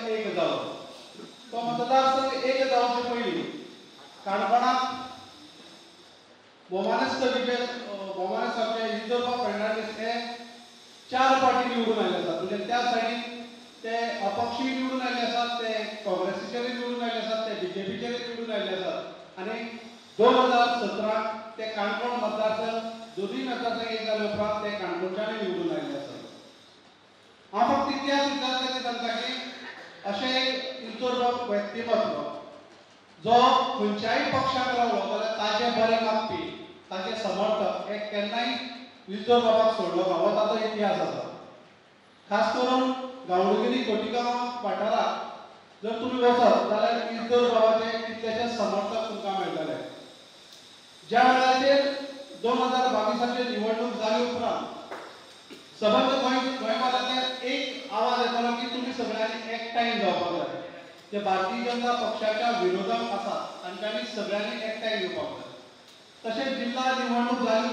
मतदारसंघ एक जावो. तो मतदारसंघ एक जावचे पयलीं काणकोणाक भोमानस आमचे इजोरबा फर्नांडीस हे 4 पार्टी निवडून आयले आसात. म्हणजे त्या सायडीन ते अपक्षी निवडून आयले आसात, ते काँग्रेसीचेर निवडून आयले आसात, ते बीजेपीचेर निवडून आयले आसात. आनी 2017 ते काणकोण मतदारसंघ दोनूय मतदारसंघ एक जाले उपरांत ते काणकोणच्यानूय निवडून आयले आसात. हांव फक्त इतिहास विचारता सांगता की अशें एक इजोरबा व्यक्तिमत्व जो खंयच्याय पक्षाक रावलो जाल्यार ताचे बरें मागपी, ताचे समर्थक हे केन्नाय इजोरबाबाक सोडलो ना, हो ताचो इतिहास आसा. खास करून गांवडोंगरी खोतीगांव वाठारात जर तुमी वचत जाल्यार इजोरबाबाचे कितलेशे समर्थक तुमकां मेळटले. ज्या वेळाचेर 2022 निवडणूक जाली उपरांत सबंद गोंयभरांतल्यान एक आवाज येतालो की तुमी सगळ्यांनी एकठांय जावपाक जाय. जे भारतीय जनता पक्षाच्या विरोधात आसात तांच्यांनी सगळ्यांनी एकठांय येवपाक जाय. तशेंच जिल्हा निवडणूक जाली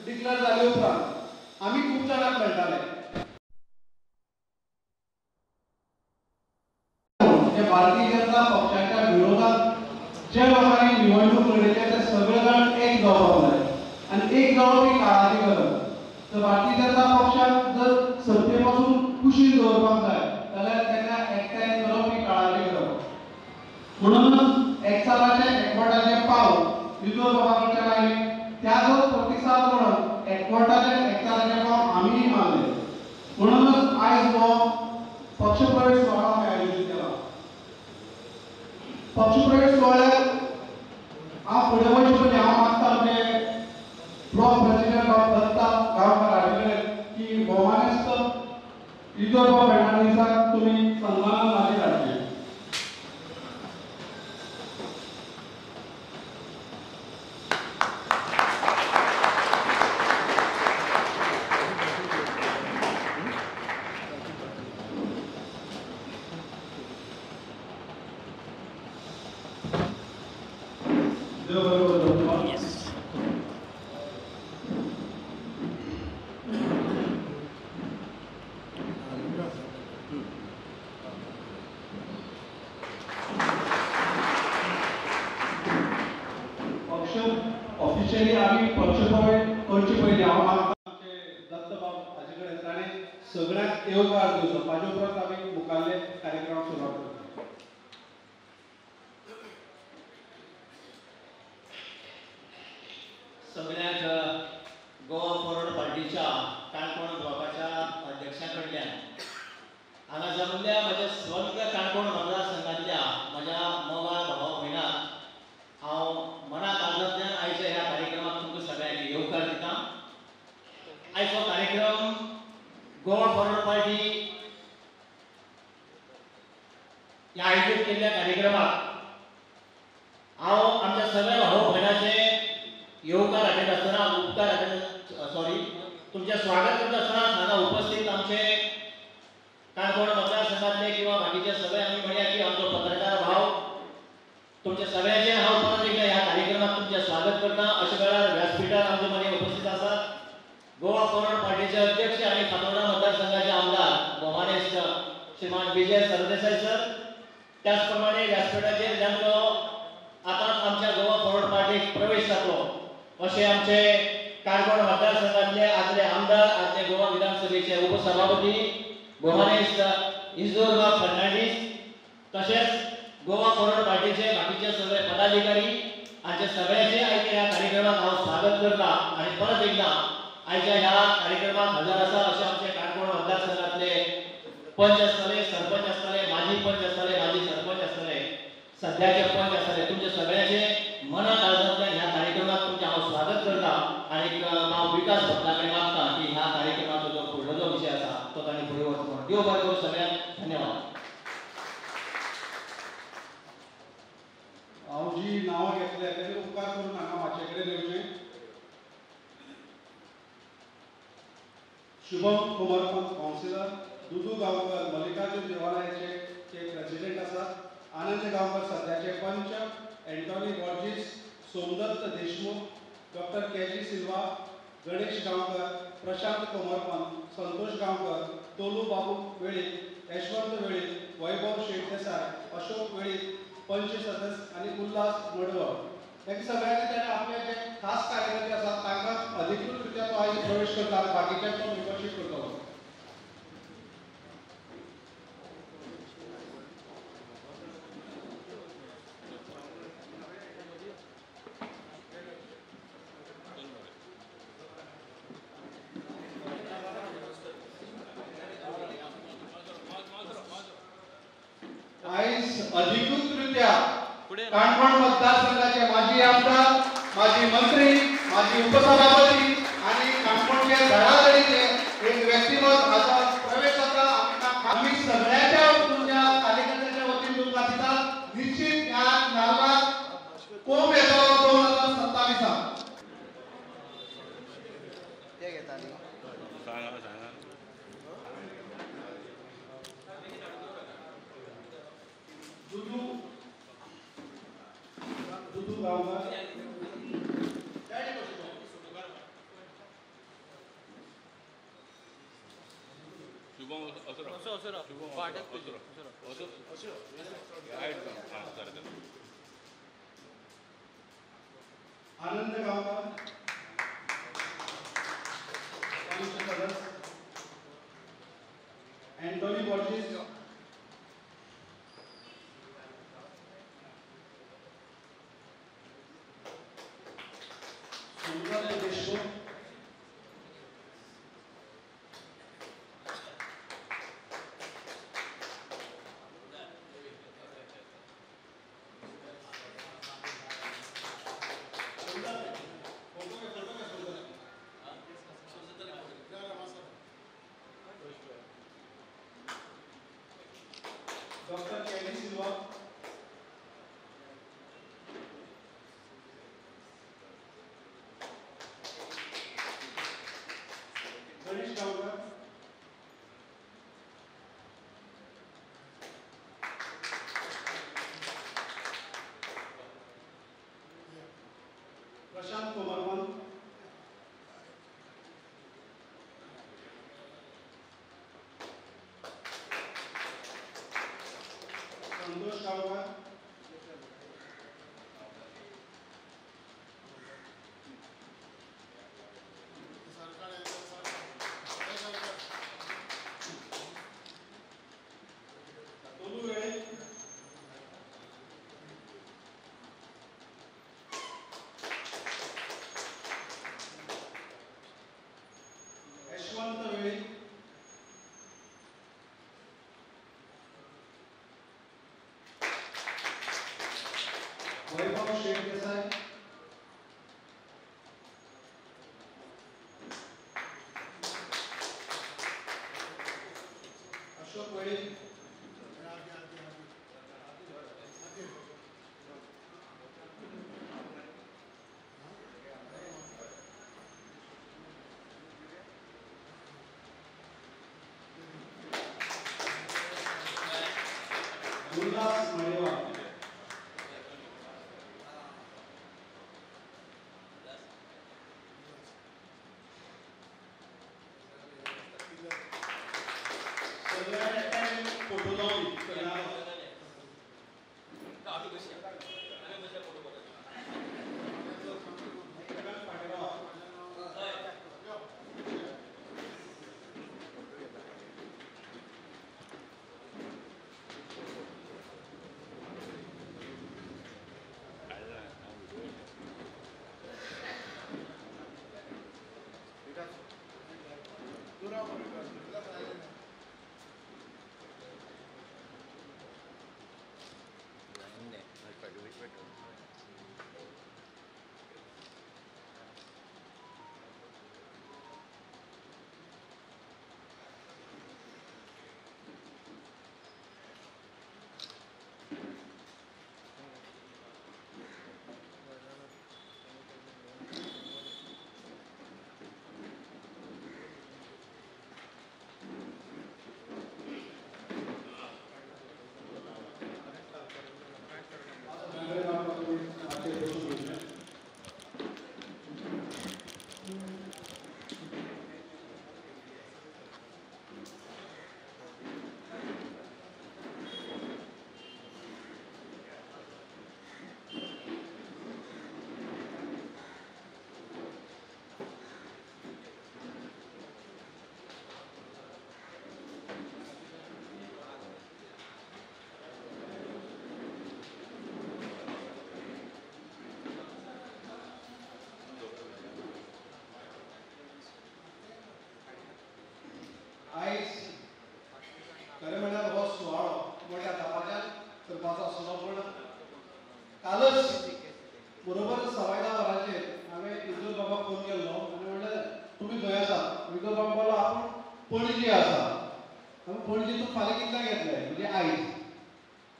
डिक्लेअर जाले उपरांत आमी खूब जाणांक मेळटाले जे भारतीय जनता पक्षाच्या विरोधात जे लोकांनी निवडणूक लढयले ते सगळे जाण एक जावपाक जाय. आनी एक जावप ही काळाची गरज. तर भारतीय जनता पक्षाक जर सत्ते पासून कुशीक दवरपाक जाय जाल्यार तेन्ना एकठांय करप ही काळाची गरज. म्हणूनच एकचाराचे एकवटाचे पावल इजोरबाबा कडच्यान आयले. त्याचो प्रतिसाद म्हणून एकवटाचे एकचाराचे पावल आमीय मारले. म्हणूनच आयज हो पक्षप्रवेश सोहळा आयोजीत केला. पक्षप्रवेश सोहळ्याक हांव फुडें वयचे पयलीं हांव मागता आमचे ब्लॉक प्रेसिडेंट ऑफ दत्ता गांवकार हाजे कडेन की भोमानेस्त इजोरबा फर्नांडीसाक तुमी सन्मानान हाजीर हाडचे. ऑफिशियली आम्ही पक्षप्रवेश करचे पयलीं हांव मागता आमचे दत्तबाब हाजे कडेन ताणें सगळ्यांक येवकार दिवचो. ताजे उपरांत आमी मुखाल्ले कार्यक्रमाक सुरवात करता. सगळ्याक गोवा फॉरवर्ड पार्टीच्या काणकोण ब्लॉकाच्या अध्यक्षा कडल्यान हांगा जमल्या म्हज्या स्वंत काणकोण मतदारसंघातल्या म्हज्या मोगा भावा भयणांक हांव मनात आदरांतल्यान आयच्या ह्या कार्यक्रमाक तुमकां सगळ्यांक येवकार दिता. आयचो कार्यक्रम गोवा फॉरवर्ड पार्टी ह्या आयोजीत केल्ल्या कार्यक्रमाक हांव आमच्या सगळ्या भाव भयणांचे येवकार हाडीत आसतना उपकार तुमचे स्वागत करता आसतना हांगा उपस्थित आमचे काणकोण मतदारसंघातले किंवा बाकीचे सगळे आमी म्हणया की आमचो पत्रकार भाव तुमचे सगळ्यांचे हांव परत एकदा ह्या कार्यक्रमात तुमचे स्वागत करता. अशा वेळार व्यासपीठार आमचे मदीं उपस्थित आसात गोवा फॉरवर्ड पार्टीचे अध्यक्ष आनी फातोर्डा मतदारसंघाचे आमदार भोमानेस्त श्रीमान विजय सरदेसाई सर. त्याच प्रमाणे व्यासपीठाचेर जांचो आतांच आमच्या गोवा फॉरवर्ड पार्टीक प्रवेश जातलो अशे आमचे काणकोण मतदारसंघातले आदले आमदार आदले गोवा विधानसभेचे उपसभापती भोमानेस्त इजोरबा फर्नांडीस तशेंच गोवा फॉरवर्ड पार्टीचे बाकीचे सगळे पदाधिकारी हांचे सगळ्यांचे आयच्या ह्या कार्यक्रमात हांव स्वागत करता. आनी परत एकदा आयच्या ह्या कार्यक्रमात हजर आसा अशे आमचे काणकोण मतदारसंघातले पंच आसतले, सरपंच आसतले, माजी पंच आसतले, माजी सरपंच आसतले, सध्याचे पंच आसतले, तुमचे सगळ्यांचे मनात आदरांतल्यान ह्या कार्यक्रमात तुमचे हांव स्वागत करता. आनी हांव विकास भट्टा कडेन मागता की ह्या कार्यक्रमाचो जो फुडलो जो विशय आसा तो तांणी फुडें व्हरचो म्हणून. देव बरें करूं सगळ्यांक. धन्यवाद. हांव जी नांवां घेतल्या तेजे उपकार करून हांगा म्हाजे कडेन येवचें. शुभम कुमारपंत कावन्सिलर, दुदू गांवकर मल्लिकार्जुन देवालयाचे प्रेसिडेंट आसात, आनंद गांवकर सध्याचे पंच, एंटोनी बॉर्जीस, सोमदत्त देशमुख, डॉक्टर के.जी. सिल्वा, गणेश गांवकर, प्रशांत कोमरपंत, संतोष गांवकर, तोलू बाबू वेळीक, यशवंत वेळीक, वैभव शेट देसाय, अशोक वेळी, पंच सदस्य आणि उल्हास मडवळ या सगळ्यांनी त्याने आपले जे खास कार्यकर्ते असतात तांकां अधिकृतरित्या तो आयज प्रवेश करता, बाकीच्यांक तो मेंबरशीप करतलो. आयज अधिकृतरित्या काणकोण मतदारसंघाचे माजी आमदार, माजी मंत्री, माजी उपसभापती आणि काणकोणचे धडाधडीचे एक व्यक्तिमत्व आता प्रवेश जाता. आम्ही सगळ्याच्या तुमच्या कार्यकर्त्याच्या वतीन तुमकां दितात. निश्चित ह्या नारळात कोंब येतो 2027. दुदू गावकर आनंद गावकर, पंच सदस्य एंटोनी बॉर्जिस, सुंदर देशमुख, डॉक्टर केली सिल्वा, गणेश गावकर, प्रशांत कोमरवन, संतोष गावकर, तोलू वेळे, यशवंत वेळी, वैभव शेठ देसाई, अशोक वेळी, उल्हास मडेवा, सगळ्यांनी फोटो लावून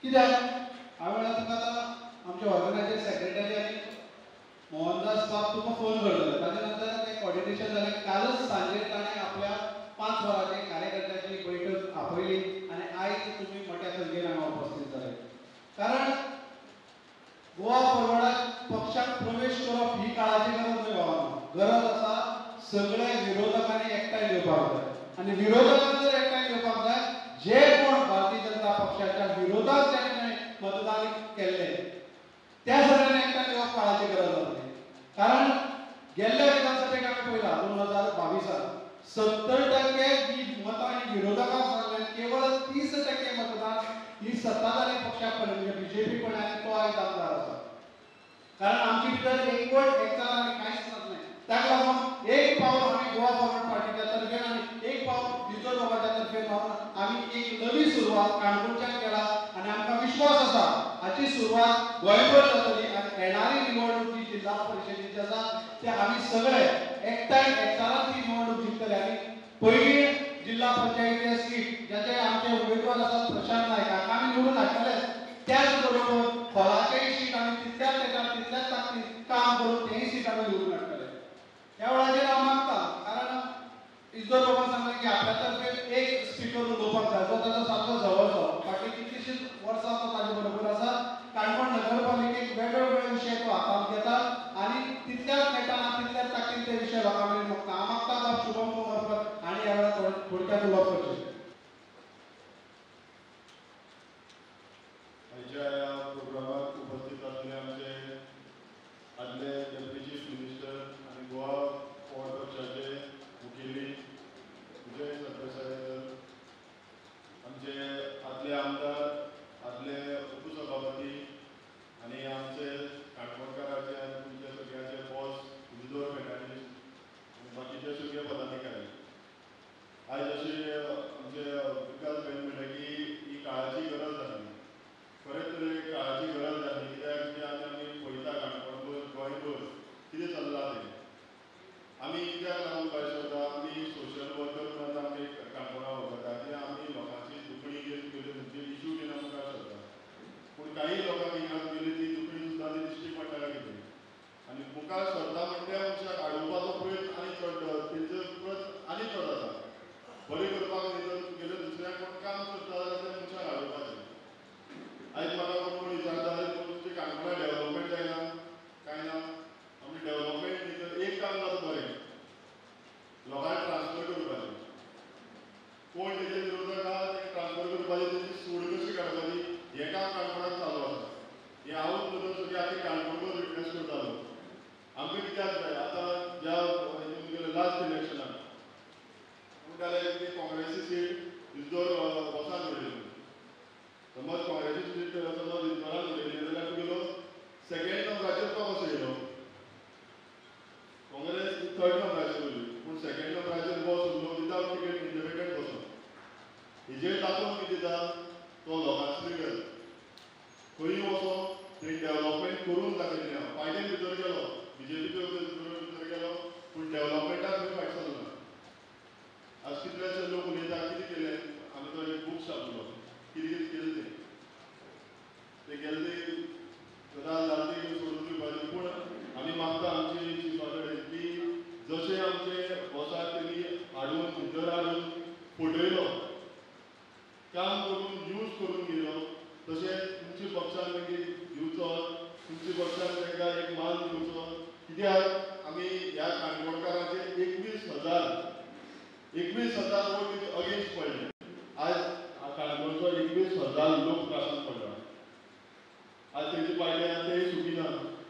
कित्याक हांवें तुका आतां आमच्या ऑर्गनायझर सेक्रेटरी आनी मोहनदास बाब तुका फोन करतले ताजे नंतर तें कॉर्डिनेशन जालें. कालच सांजे ताणें आपल्या 5 वरांचेर कार्यकर्त्यांची बैठक आपयली आनी आयज तुमी मोठ्या संख्येन हांगा उपस्थित जाले. कारण गोवा फॉरवर्डाक पक्षाक प्रवेश करप ही काळाची गरज न्हय भावांनो. गरज आसा सगळे विरोधकांनी एकठांय येवपाक जाय आनी विरोधकांनी जर एकठांय येवपाक जाय जे कोण भारतीय जनता पक्षाच्या विरोधात जेणे मतदान केल्ले त्या सगळ्यांनी एकठांय येवप काळाची गरज आसली. कारण गेल्ल्या विधानसभेक आमी पळयला 2022 70% जी मतां ही विरोधकांक सांगले केवळ 30% मतदान ही सत्ताधारी पक्षाक म्हणजे बीजेपी पण आनी तो आयज आमदार आसा. कारण आमची भितर एकवट एकचार आनी कांयच नासलें. ताका लागून एक पावल आमी गोवा फॉरवर्ड पार्टीच्या तर्फेन आनी एक पावल रिजर्व लोकांच्या तर्फेन मारून आमी एक नवी सुरवात काणकोणच्यान केला आनी आमकां विश्वास आसा हाची सुरवात गोंयभर जातली आनी येणारी निवडणूक जी जिल्हा परिशदेची आसा ते आमी सगळे एकठांय एकचारान ती निवडणूक जिखतले. आनी पयली जिल्हा पंचायतीचे सीट ज्याचे आमचे उमेदवार आसात प्रशांत नायक हाका आमी निवडून हाडटले. त्याच बरोबर खोलाचेय सीट आमी तितल्याच तितल्याच ताकदीन काम करून तेय सीट आमी निवडून हाडटले. ह्या वेळाचेर हांव मागता कारण इजो लोकांक सांगलें की आपल्या तर्फे एक स्पीकर उलोवपाक जाय जो ताचो सारको जवळचो फाटली कितलीशींच वर्सां तो ताजे बरोबर आसा. काणकोण नगरपालिकेक वेगवेगळे विशय तो हातांत घेता आनी तितल्याच नेटान तितल्याच ताकदीन ते विशय लोकां मेरेन मागता. हांव मागता बाब शुभम कुमारकर आनी ह्या वेळार थोडक्यात उलोवप करचें. आयच्या ह्या प्रोग्रामाक उपस्थित आसले आमचे आदले डेप्युटी चीफ मिनिस्टर आनी गोवा फॉरवर्ड पक्षाचे मुखेली विजय सरदेसाय, आमचे आदले आमदार, आदले उपसभापती आनी आमचे काणकोणकाराचे आनी तुमचे सगळ्यांचे बॉस उमेदवार फेडरलिस्ट आनी बाकीचे सगळे पदाधिकारी. आयज अशी आमचे विकास बेन म्हणले की ही काळाची गरज जाली. खरेंच तर एक काळाची गरज जाली कित्याक जे आमी पळयता काणकोणभर गोंयभर कितें चल्लां तें. आमी कित्याक लागून भायर सरता आमी सोशल वर्कर म्हणून आमी काणकोणा वळखता कित्याक आमी लोकांची दुखणी घेवन गेल्यो म्हणजे इश्यू घेवन आमी मुखार सरता. पूण काही लोकांक हिंगा गेली ती दुखणी सुद्दां ती दिश्टी पडटा कितें आनी मुखार सरता म्हणजे त्या मनशाक आडोवपाचो प्रयत्न आनी चड तेंचो प्रयत्न आनी चड आसा. बरें करपाक गेले दुसऱ्याक कोण काम करता जाल्यार त्या मनशाक आडोवपाचें. आयज म्हाका कोण विचारता तुमचे काणकोणा डेव्हलपमेंट जायना काय ना. आमी डेव्हलपमेंट भितर एक काम जाता बरें लोकांक ट्रान्सफर करपाचें. कोण तेजे विरोधक आहा तें ट्रान्सफर करपाचें तेजी सूड कशी काडपाची हें काम काणकोणाक चालू आसा. हें हांवूच न्हू तर सगळी आख्खी काणकोणभर विटनेस करतालो. आमकां कित्याक जाय आतां ज्या लास्ट इलेक्शनाक जाल्यार कितें काँग्रेसी सीट इजोर वोसान उडयली. समज काँग्रेसी सीट समज इजोरान उडयली जाल्यार तुगेलो सेकंड नंबराचेर तो कसो येयलो. काँग्रेस थर्ड नंबराचेर उरली पूण सेकंड नंबराचेर बॉस उरलो विदावट टिकेट इंडिपेंडंट बसो. हेजेर दाखोवन कितें दिता तो लोकांचो लिडर. खंय वचो थंय डेव्हलपमेंट करून दाखयलें. हांव पायलें भितर गेलो बीजेपीच्या भितर गेलो पूण डेव्हलपमेंटाक खंय फायट सरलो ना. आज कितलेशे लोक उलयता कितें केलें आमी तो एक बूक छापलो कितें कितें केलें तें केलें तें जालती सोडून दिवपाचें. पूण आमी मागता आमची चिफाकडे की जशें आमचे बॉसाक तेमी हाडून भितर हाडून फटयलो काम करून यूज करून गेलो तशेंच तुमच्या पक्षान मागीर दिवचो तुमच्या पक्षान तांकां एक मान दिवचो. कित्याक आमी ह्या काणकोणकारांचे 21,000 वोट तितून अगेन्स्ट पडले. आज काणकोणचो 21,000 लोक त्रासान पडला. आज तेंचे पायले तेय सुटिना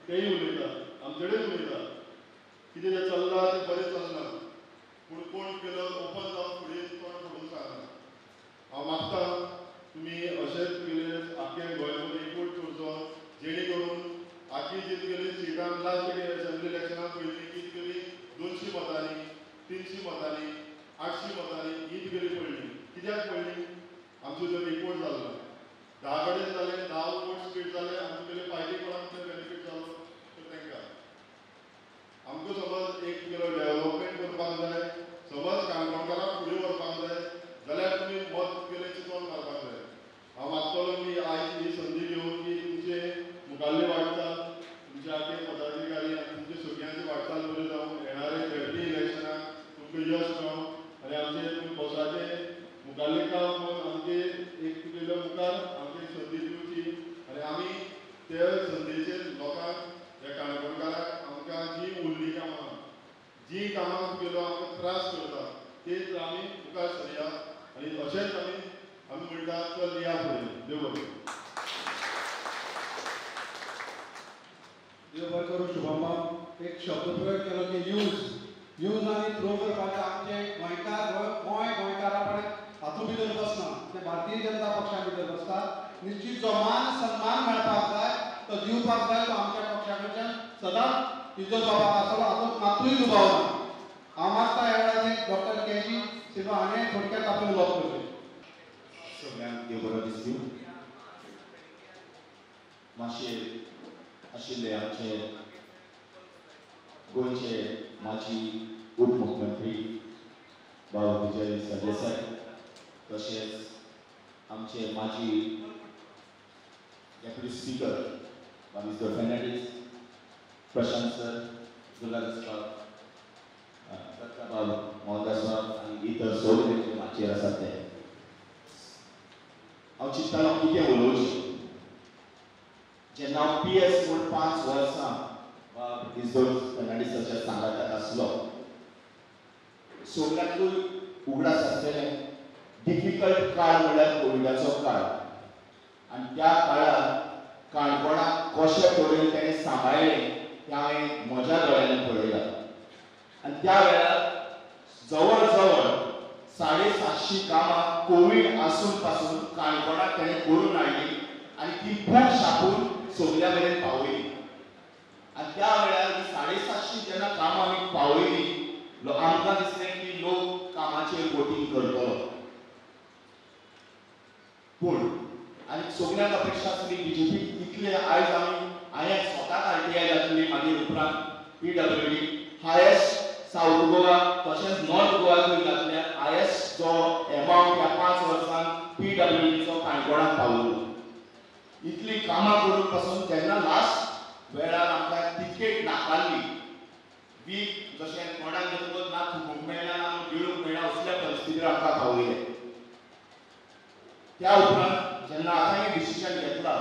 तेय उलयता आमचे कडेन उलयता कितें जें चल्लां तें बरें चलना पूण कोण केलो ओपन जावन फुडें तोंड फोडून सांगना. हांव मागता तुमी अशेंच तुगेले आख्खे गोंयभर एकवट करचो जेणे करून आख्खी जी तुगेली सिटां लास्ट असेंब्ली इलेक्शनाक पयलीं की तुगेली 200 मतांनी 300 मतांनी 800 मतांनी ही तुगेली पडली. कित्याक पडली आमचो जर एकवट जालो ना. 10 कडेन जाले 10 वोट स्प्लीट जाले आनी तुगेले फायली कोणाक बेनिफीट जालो तर तांकां. आमकां समज एक तुगेलो डेव्हलपमेंट करपाक जाय समज काणकोणकारांक फुडें व्हरपाक जाय जाल्यार तुमी मत तुगेलें चिंतून मारपाक जाय. हांव त्या संदेचेर लोकांक ह्या काणकोणकारांक आमकां जी उरली कामां जी कामां केलो आमकां त्रास करता तेच आमी मुखार सरया आनी अशेंच आमी म्हणटा चल या फुडें देव बरें. देव बरें करूं शुभम. एक शब्द प्रयोग केलो की यूज आनी थ्रो करपाचें आमचे गोंयकारापणे हातूंत भितर बसना. ते भारतीय जनता पक्षा भितर बसता. निश्चित जो मान सन्मान मेळपाक जाय तो दिवपाक जाय तो आमच्या पक्षा कडच्यान सदांच इज्जत बाबाक आसलो. हातूंत मात्तूय दुबाव ना. हांव मागता ह्या वेळार डॉक्टर केजी सिल्वा हाणें थोडक्यात आपलें उलोवप करचें. सगळ्यांक देव बरो दीस दिवं. मातशें आशिल्ले आमचे गोंयचे माजी उपमुख्यमंत्री बाबा विजय सरदेसाय, तशेंच आमचे माजी deputy speaker mister Fernandes, Prashant sir, जुलास बाब, रत्नाबाब, मोहनदास बाब आनी इतर सगळे जे माचयेर आसात ते. हांव चिंततालो कितें उलोवचें. जेन्ना हांव PS म्हूण 5 वर्सां इजोर फेर्नांडीसाच्या सांगाताक आसलो, सगळ्यांकूय उगडास आसलेलें डिफिकल्ट काळ म्हणल्यार कोविडाचो काळ. आनी त्या काळार काणकोणाक कशे तरेन तेणें सांबाळ्ळें तें हांवें म्हज्या दोळ्यांनी पळयलां. आनी त्या वेळार जवळ जवळ 750 कामां कोवीड आसून पासून काणकोणाक तेणें करून हाडली आनी ती भूक छापून सगल्या मेरेन पावयली. आनी त्या वेळार 750 जेन्ना कामां आमी पावयली आमकां दिसलें की लोक कामाचेर वोटींग करतलो. पूण आनी सगळ्यांक अपेक्षा आसली BJP इतले आयज हांवें स्वताक RTI घातली, मागीर उपरांत PWD हायेस्ट साऊथ गोवा तशेंच नॉर्थ गोवाकूय घातल्यार हायेस्ट जो एमावंट ह्या 5 वर्सांत PWDचो काणकोणाक पावलो. इतली कामां करून पासून जेन्ना लास्ट वेळार आमकां तिकेट नाकारली, वीक जशें कोणाक घेतलो ना थुकूंक मेळना ना गिळूंक मेळना असल्या परिस्थितीर आमकां पावयले. त्या उपरांत जेन्ना आतां डिसिजन घेतला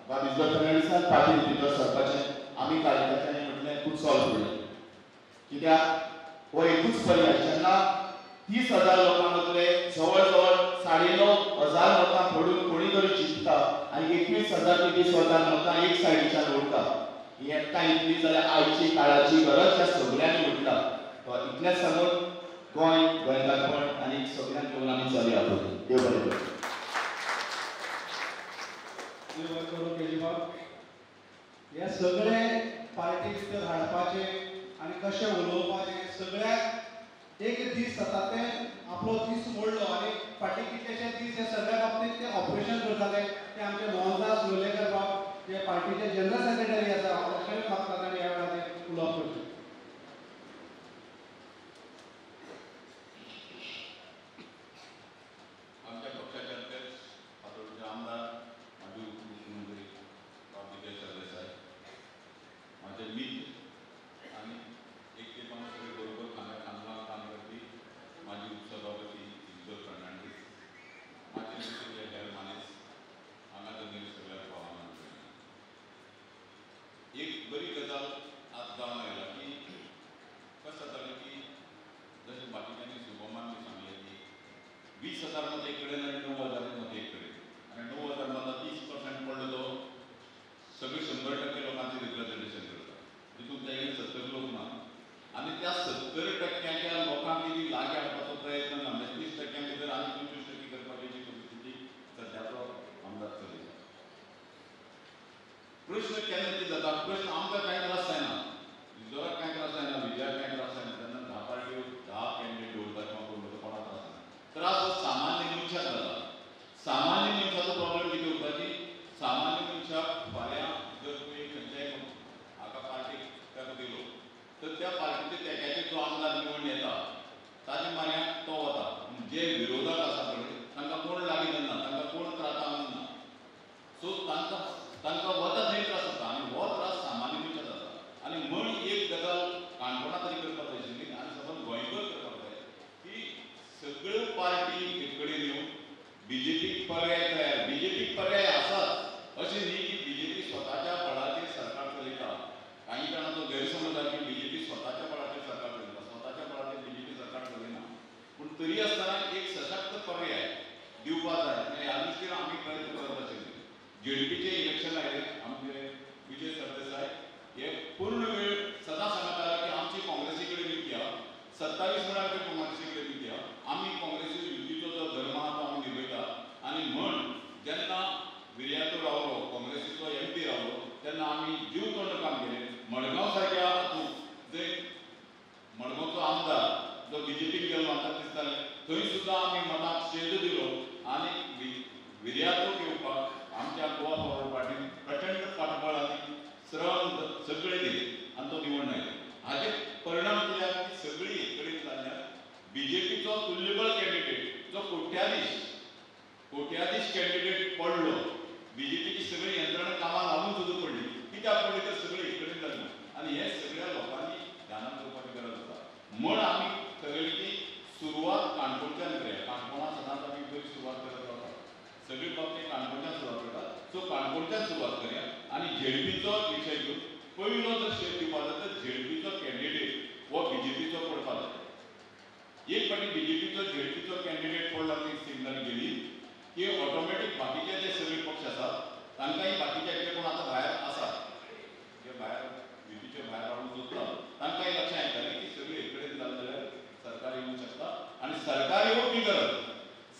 वा मिस्टर फेर्नांडीसान पार्टी भितर सरपाचें, आमी कार्यकर्त्यांनी म्हटलें खूब सॉल्व केलें. कित्याक हो एकूच पर्याय. जेन्ना 30,000 लोकां मदले जवळ जवळ 9,500 मतां पडून कोणी तरी जिंकता आनी 21,000 ते 20,000 मतां एक सायडीच्यान उरता, ही एकठांय इतली जाल्यार आयची काळाची गरज त्या सगळ्यांनी उरता. इतलेंच सांगून गोंयकारपण आनी सगळ्यांक घेवन आमी चलया फुडें. देव बरें करूं. देव बरें करूं केजरीवाल. हे सगळे पार्टी भितर हाडपाचे आनी कशें उलोवपाचें सगळ्याक एक दीस जाता ते आपलो दीस मोडलो. आनी फाटीं कितलेशे दीस हे सगळ्या बाबतींत ते ऑपरेशन करताले. ते आमचे मोहनदास लोलयेकर बाब जे पार्टीचे जनरल सेक्रेटरी आसा, हांव अशेंय मागता तांणी ह्या वेळार उलोवप करचें. आमच्या पक्षाचे अध्यक्ष फातोर्डेचे आमदार माजी उपमुख्यमंत्री बाब विजय सरदेसाय, माझे मित्र आणि एक ते सगळे बरोबर खांद्याला काम करपी माजी उपसभापती इज्जत फेर्नांडीस, माझे मित्र हेर मानेस, हांगा जमलेले सगळ्यांक आव्हान. एक बरी गजाल आज जावन आयला की कशें जातालें की जशें बाकीच्यांनी शुभमान सांगलें की 20,000 मत एक कडेन आनी 9,000 मत एक कडेन, आनी 9,000 मतां 30% पडलो तो सगळे 100% लोकांचें रिप्रेझेंटेशन करता. तितून ते 70 लोक ना आनी त्या 70% लोकांक कितें लागी हाडपाचो प्रयत्न ना. म्हणजे 30% भितर आनी 25% करपाची परिस्थिती सद्याचो आमदार चलयता. प्रश्न केन्ना कितें जाता, प्रश्न आमकां कांय त्रास जायना, इजोराक कांय त्रास जायना, विजयाक कांय त्रास जायना. तेन्ना 10 पार्ट्यो 10 कॅन्डिडेट दवरतात किंवा कोण कोणाक त्रास जायना. त्रास हो सामान्य मनशाक जाता. सामान्य मनशाचो प्रॉब्लेम कितें उरता की सामान्य मनशाक फाल्यां जर तुवें खंयच्याय हाका पार्टीक ताका दिलो तर त्या पार्टीचे तेक्याचेर जो आमदार निवडून येता ताच्या मार्याक तो वता. जे विरोधक आसा पळय तांकां कोण लागीं धरना, तांकां कोण त्रास ना. सो तांकां वता थंय त्रास जाता आनी हो त्रास सामान्य मनशाक जाता. आनी म्हण एक गजाल काणकोणा तरी करपाक जाय आशिल्ली आनी समज गोंयभर करपाक जाय की सगळ्यो पार्टी एक कडेन येवन BJP पर्याय तयार. BJP पर्याय आसात अशें न्ही की BJP स्वताच्या विर्याचो रावलो काँग्रेसीचो MP रावलो तेन्ना आमी जीव तोंड काम केलें. मडगांव सारक्या जंय मडगांवचो आमदार जो BJPक गेलो म्हाका दिसतालें थंय सुद्दां आमी मताक शेद दिलो आनी विर्याचो येवपाक आमच्या गोवा फॉरवर्ड पार्टीन प्रचंड पाठबळ आनी श्रम सगळे दिले आनी तो निवडून आयलो. हाचे परिणाम कितें जाले की सगळी एक कडेन जाल्ल्यान BJPचो तुल्यबळ कॅन्डिडेट जो कोट्याधीश कॅन्डिडेट पडलो, BJPची सगळी यंत्रणा कामां लागून सुद्दां पडली. कित्याक पडली तर सगळी एक कडेन जाली आनी हे सगळ्या लोकांनी ध्यानात दवरपाची गरज आसा. म्हण आमी थारायलें की सुरवात काणकोणच्यान करया. काणकोणा सदांच आमी बरी सुरवात करत रावतात, सगळी बाबतींत काणकोणच्यान सुरवात करतात. सो काणकोणच्यान सुरवात करया आनी झेडपीचो विशय घेवन पयलो जर शेत दिवपाक जाय तर झेडपीचो कॅन्डिडेट हो BJPचो पडपाक जाय. एक फावटी BJPचो झेडपीचो कॅन्डिडेट पडला ती सिग्नल गेली की ऑटोमॅटीक बाकीचे जे सगळे पक्ष आसात तांकांय बाकीचे कोण आतां भायर आसात जे भायर युतीचे भायर रावून सोदतात तांकांय लक्षांत येतलें की सगळी एक कडेन जालें जाल्यार सरकार येवंक शकता आनी सरकार येवपी गरज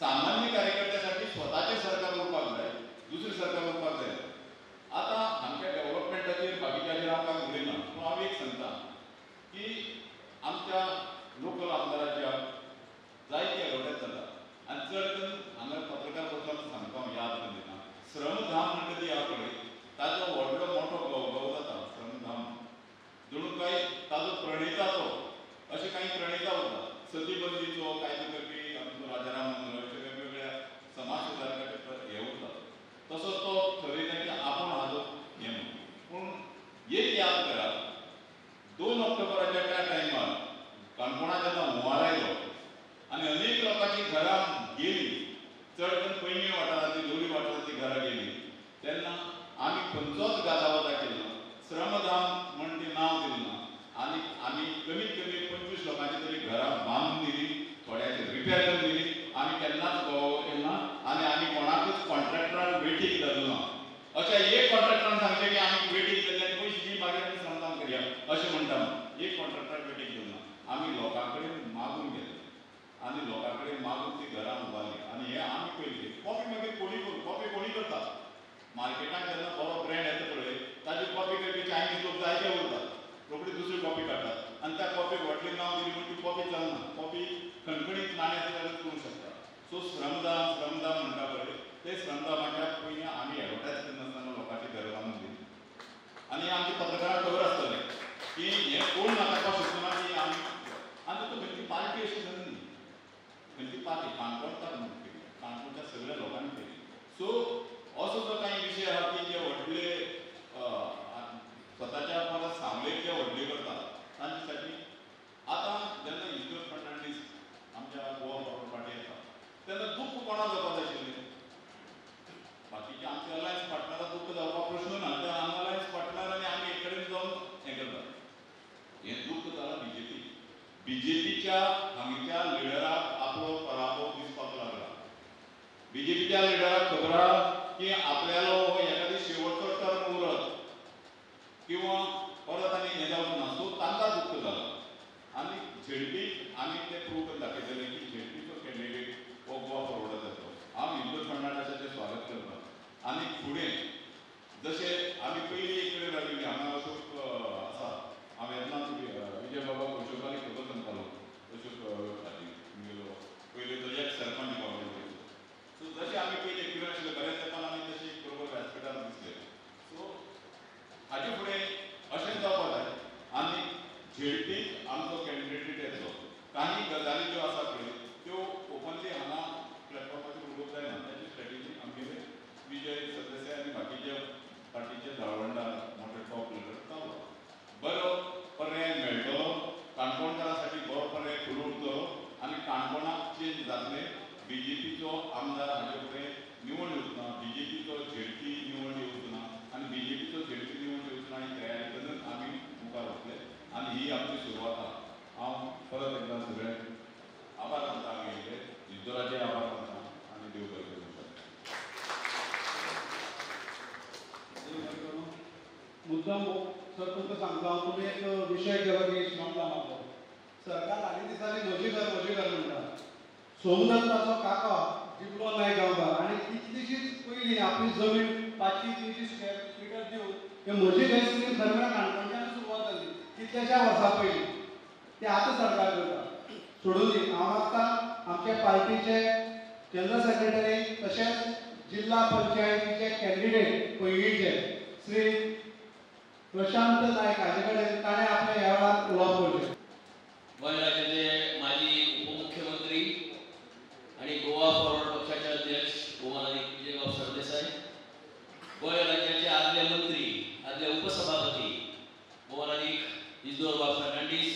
सामान्य कार्यकर्त्यासाठी स्वताचें सरकार उरपाक जाय, दुसरें सरकार उरपाक जाय. आतां आमच्या डेव्हलपमेंटाचेर बाकीच्याचेर आमकां उलयना पूण हांव एक सांगता की आमच्या लोकल आमदाराच्या जायते एडवर्टायज जाता आनी चड करून हांगा पत्रकार परिशद सांगता हांव याद करून दिता. श्रमधाम म्हणटा ती ह्या कडेन ताजो व्हडलो मोठो गव जाता. श्रमधाम जणू काय ताजो प्रणेता तो अशें काही प्रणेता उरता. सतीबंदीचो कायदो करपी आमचो राजाराम मंगळ अशे वेगवेगळ्या समाज सुदारकाचे हे उरता. तसो तो ठरयता की आपूण हाजो हें म्हणून. पूण एक याद करात 2 ऑक्टोबराच्या त्या टायमार काणकोणा जेन्ना हुंवार आयलो आनी अनेक लोकांची घरां गेली, चड करून पैंगीण वाठारांतली लोलये वाठारांतली घरां गेली, तेन्ना आमी खंयचोच गाजावाजा केलो ना, श्रमधाम म्हण तें नांव दिलें ना आनी आमी कमीत कमी 25 लोकांची तरी घरां बांदून दिली, थोड्याची रिपेर करून दिली. आमी केन्नाच गोवा केलो ना आनी आमी कोणाकूच कॉन्ट्रॅक्टराक वेटीक धरलो ना. अशें एक कॉन्ट्रॅक्टरान सांगलें की आमी वेटीक धरले आनी पयशे दी मागीर आमी श्रमधाम करया अशें म्हणटा. एक कॉन्ट्रॅक्टराक वेटीक धरलो ना. आमी लोकां कडेन मागून गेले आनी लोकां कडेन मागून ती घरां उबारली आनी हे आमी पयली. कॉपी मागीर कॉपी कोणी करता. मार्केटांत जेन्ना बरो ब्रँड येता पळय ताजी कॉपी करपी चायनीज लोक जायते उरतात, रोखडी दुसरी कॉपी काडटात आनी त्या कॉपीक व्हडलें नांव दिलें म्हण ती कॉपी चलना. कॉपी खणखणीत नाणें आसा जाल्यार करूंक शकता. सो श्रमधाम म्हणटा पळय ते श्रमधामाच्या पयलीं आमी एडवर्टायज करनासतना लोकांची घरां बांदून दिली आनी आमच्या पत्रकारांक खबर आसतलें की हें कोण नाकारपाक शकना की आमी. आनी तो खंयची पार्टी अशी न्ही, खंयची पार्टी काणकोणकार म्हणून केली, काणकोणच्या सगळ्या लोकांनी केली. सो असो जो काही विशय आहा की जे व्हडले स्वताच्या परस सामवेक जे व्हडले करतात तांचे साठी आतां जेन्ना ईश्वर फर्नांडीस आमच्या गोवा फॉरवर्ड पार्टी येता तेन्ना दुख्ख कोणा जावपाक जाय आशिल्लें. बाकीचे आमचे अलायन्स पार्टनराक दुख्ख जावपाक प्रश्न ना, त्या अलायन्स पार्टनर आनी आमी एक कडेन जावन हें करतात. हें दुख्ख जालां BJPच्या हांगच्या लिडराक आपलो पराभव दिसपाक लागला. BJPच्या लिडराक खबर आहा की आपल्यालो हो एखादी शेवटचो टर्म उरत किंवा परत आनी हें जावचो ना. सो तांकां दुख्ख जालां आनी झेडपीक आमी तें प्रूव करून दाखयतलें की झेडपीचो कॅन्डिडेट हो गोवा फॉरवर्डाक जातलो. हांव ईश्वर फर्नांडीसाचें स्वागत करता आनी फुडें जशें आमी पयलीं एक कडेन राविल्लीं हांगा अशोक आसा हांव येतना विजय बाबा अशोकाली खबर सांगतालो अशोक गेलो पयलीं तो एक सरपंच गोवा. सो जशें आमी पयलीं एक्सपिरियन्स आशिल्ले बऱ्याच तेंपान आमी तशी बरोबर व्यासपीठार दिसले. सो हाजे फुडें अशें जावपाक जाय आनी झेडपीक आमचो कॅन्डिडेट येतलो. काही गजाली ज्यो आसा पळय त्यो ओपनली हांगा प्लॅटफॉर्माचेर उलोवंक जायना. ताची स्ट्रॅटेजी आमगेले विजय सरदेसाय आनी बाकीचे पार्टीचे जाळवंडार मोठे टॉप लिडर जालो. बरो पर्याय मेळटलो, काणकोणकारांसाठी बरो पर्याय फुडें उरतलो आनी काणकोणाक चेंज जातलें. BJPचो आमदार हाजे फुडें निवड येवचो ना, BJPचो झेडपी निवड येवचो ना आनी BJPचो झेडपी निवड येवचो ना ही तयारी करून आमी मुखार वतले आनी ही आमची सुरवात आहा. हांव परत एकदां सगळ्यांक आभार मानता. आमगे इश्वराचे आभार मानता आनी देव बरें करूं. मुद्दाम सर तुमकां सांगता हांव तुमी एक विशय केलो की श्रमधामाचो. सरकार हालीं दिसांनी म्हजी घर म्हणटा. सोमनाथाचो काका जिबलो नायक गांवकार आनी कितलीशीच पयलीं आपली जमीन 500-300 स्क्वेअर मिटर दिवन हे म्हजी गॅस स्कीम खरें म्हळ्यार काणकोणच्यान सुरवात जाली कितल्याशा वर्सां पयलीं ते आतां सरकार करता सोडून दी हांव मागता आमच्या पार्टीचे जनरल सेक्रेटरी तशेंच जिल्हा पंचायतीचे कॅन्डिडेट पयलींचे श्री प्रशांत नायक हाजे कडेन ताणें आपल्या ह्या वेळार उलोवप करचें. गोंय राज्याचे माजी उपमुख्यमंत्री आणि गोवा फॉरवर्ड पक्षाचे अध्यक्ष भौमानायक विजयराव सरदेसाई, गोंय राज्याचे आदले मंत्री आदले उपसभापती भौमानायक इजोरबा फर्नांडीस,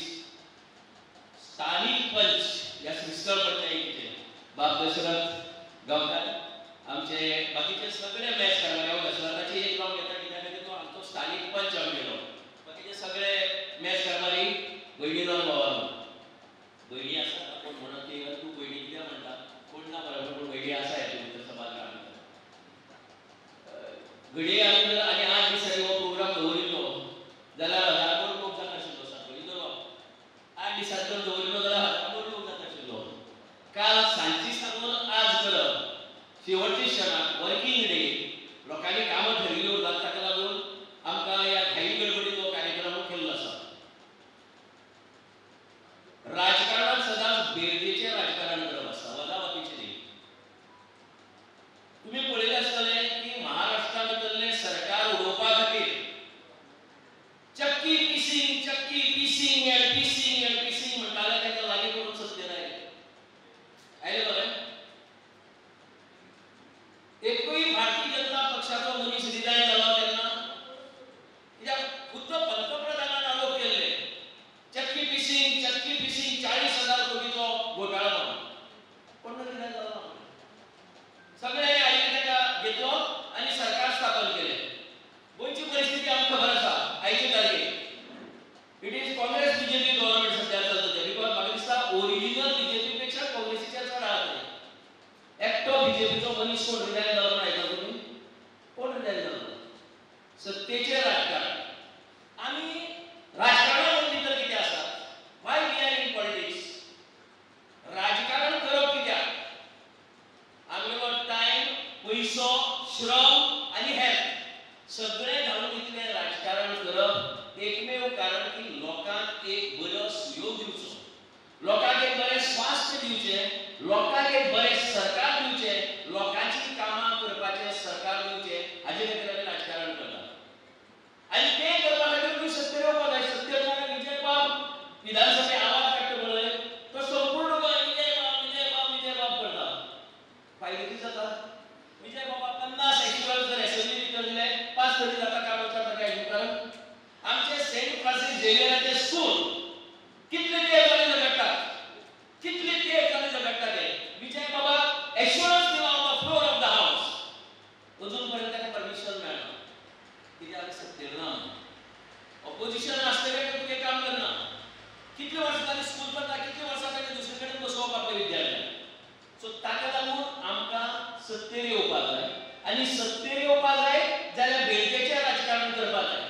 स्थानिक पंच या श्रीस्थळ पंचायतीचे बाब दशरथ गांवकार, आमचे बाकीचे सगळे मॅच करणारे हांव दशरथाची एक नांव घेता कित्याक तो आमचो स्थानिक पंच आमगेलो, बाकीचे सगळे मॅच करणारी भयणीनो भावांनो, भयणी आसा कोण म्हणत ती तूं भयणी कित्याक म्हणटा कोण ना बरोबर पूण भयणी आसा हेतून भितर समाजांत घडये आमी जर आनी 8 दिसांनी हो प्रोग्राम दवरिल्लो जाल्यार हजारांभर लोक जाता आशिल्लो सारको न्ही तो 8 दिसांनी जर दवरिल्लो जाल्यार हजारांभर लोक जाता आशिल्लो. काल सांजची सांगून आज करप शेवटच्या क्षणाक वर्किंग डे लोकांनी कामां ठरिल्ली उरतात ताका लागून आमकां ह्या घाई गडबडीत हो कार्यक्रम केल्लो आसा. राजकारणात सदांच बेरजेचें राजकारण करप आसता वजावतीचें न्ही. तुम्ही पळयलें आसतलें की महाराष्ट्रा भितरलें सरकार उडोवपा खातीर चक्की पिसींग एंड पिसींग म्हणटाले ताका लागीं करून सत्तेर आयले बरें. एकूय भारतीय जनता पक्षाचो मनीस रिजायन जालो तेन्ना कित्याक खुद्द पंतप्रधानान आरोप केल्ले चक्की पिसींग 40,000 कोटीचो घोटाळो म्हणून कोण रिजायन जालो सगळे आयले ताका घेतलो आनी सरकार स्थापन केलें. गोंयची परिस्थिती आमकां खबर आसा आयचे तारखेक it is Congress BJP government सध्या चलता बिकॉज म्हाका दिसता ओरिजिनल बीजेपी पेक्षा काँग्रेसीचे चड आहा एकटो बीजेपीचो मनीस कोण रिजायन जालो म्हण आयकला तुमी कोण रिजायन जालो. सत्तेचें राजकारण आमी राजकारणांत भितर कितें आसा why we are in politics राजकारण करप कित्याक आमगेलो टायम पयसो श्रम आनी हेल्थ सगळें घालून इतलें राजकारण करप एकमेव कारण की लोकांक एक बरो सुयोग दिवचो, लोकांक एक बरें स्वास्थ्य दिवचें, लोकांक एक बरें सरकार दिवचें, लोकांची कामां करपाचें सरकार दिवचें हाजे खातीर आमी राजकारण करतात. आनी तें करपा खातीर तुमी सत्तेर येवपाक जाय. सत्तेर जाल्यार विजय बाब विधानसभेत आवाज काडटा पळय तो संपूर्ण गोंय विजय बाब करता. फायदो कितें जाता विजय बाबा 50 एक्सपर्ट जर एसएमबी भितर दिले 5 तरी जाता काम करता काय कारण आमचे सेंट फ्रांसीस झेवियराचे स्कूल कितले ते जाले झगडटात ते विजय बाबा एश्युरन्स दिला on the floor of the house अजून पर्यंत ताका परमिशन मेळना कित्याक सत्तेर ना ऑपोजिशन आसतले तुगे काम करना. कितले वर्सां जाली स्कूल करता कितले वर्सां ताणें दुसरे कडेन बसोवप आपले विद्यार्थ्यांक. सो ताका लागून आमकां सत्तेर येवपाक जाय आनी सत्तेर येवपाक जाय जाल्यार बेरजेचें राजकारण करपाक जाय.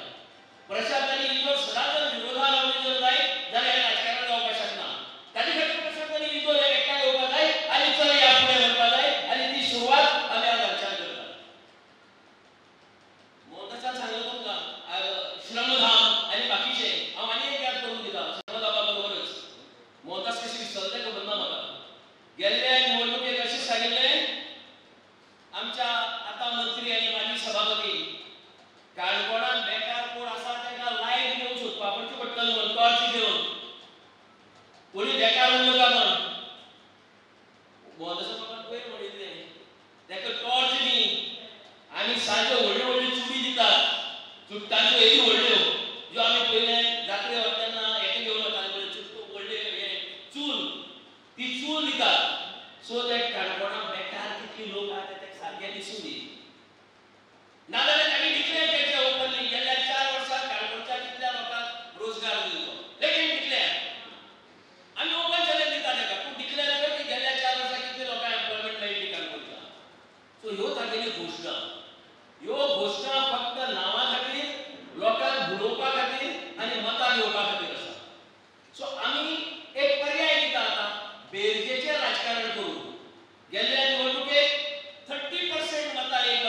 प्रशांत आनी इंदोर सदांच जर विरोधा लावली जर जाय जाल्यार हें राजकारण जावपाक शकना. ताचे खातीर प्रशांत आनी इंदोर हे एकठांय येवपाक जाय आनी चल या फुडें व्हरपाक जाय आनी ती सुरवात आमी आज हांगच्यान करतात. मोहनदासान सांगलें तुमकां श्रमधाम आनी बाकीचे हांव आनी एक याद करून दिता. श्रमधामा बरोबरच मोहनदास कशी विसरले तें खबर ना म्हाका. गेल्ल्या निवडणुकेक अशें सांगिल्लें आमच्या आतां मंत्री आनी माजी सभापती काणकोणांत बेकार कोण आसा ताका लायट घेवन सोदपा पडची पडटली म्हण टॉर्च घेवन कोणी बेकार उरनाका म्हण. मोहनदासान म्हाका पयर म्हणिल्लें ताका टॉर्च न्ही आमी सांजच्यो व्हडल्यो व्हडल्यो चुडी दितात चुडटांच्यो येदी व्हडल्यो ज्यो आमी पयले जात्रे वता तेन्ना हेका घेवन वताले पळय चुडटो व्हडले हे चूल ती चूल दितात. सो दॅट काणकोणांत बेकार कितली लोक आहा ते ताका सारकें दिसूं दी. नाजाल्यार तांणी डिक्लेअर केल्लें ओपनली गेल्या 4 वर्सांत काणकोणच्या कितल्या लोकांक रोजगार दिलो लेकीन डिक्लेअर आमी ओपन चॅलेंज दिता ताका पूण डिक्लेअर कर की गेल्या 4 वर्सांत कितले लोकांक एम्प्लॉयमेंट मेळ्ळी काणकोणच्या. सो ह्यो तागेल्यो घोशणा ह्यो घोशणा फक्त नांवा खातीर लोकांक बुडोवपा खातीर आनी मतां घेवपा खातीर आसा. सो आमी एक पर्याय दिता आतां बेरजेचें राजकारण करून गेल्ल्या निवडणुकेक 30% मतां एक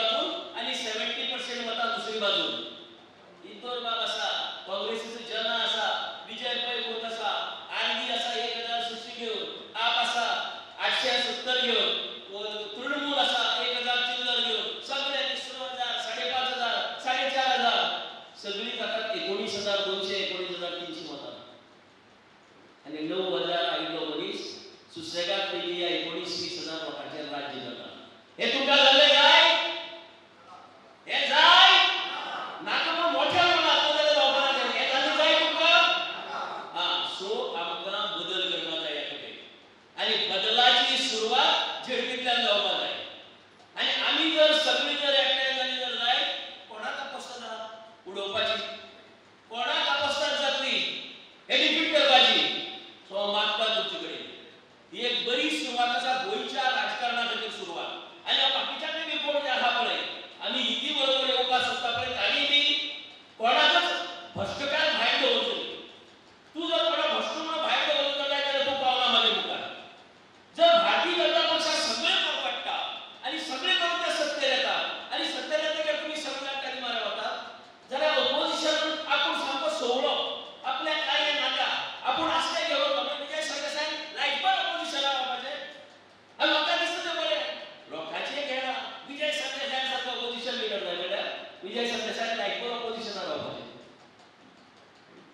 विजय सरदेसाय लायकवर ऑपोजिशनार रावपाचें.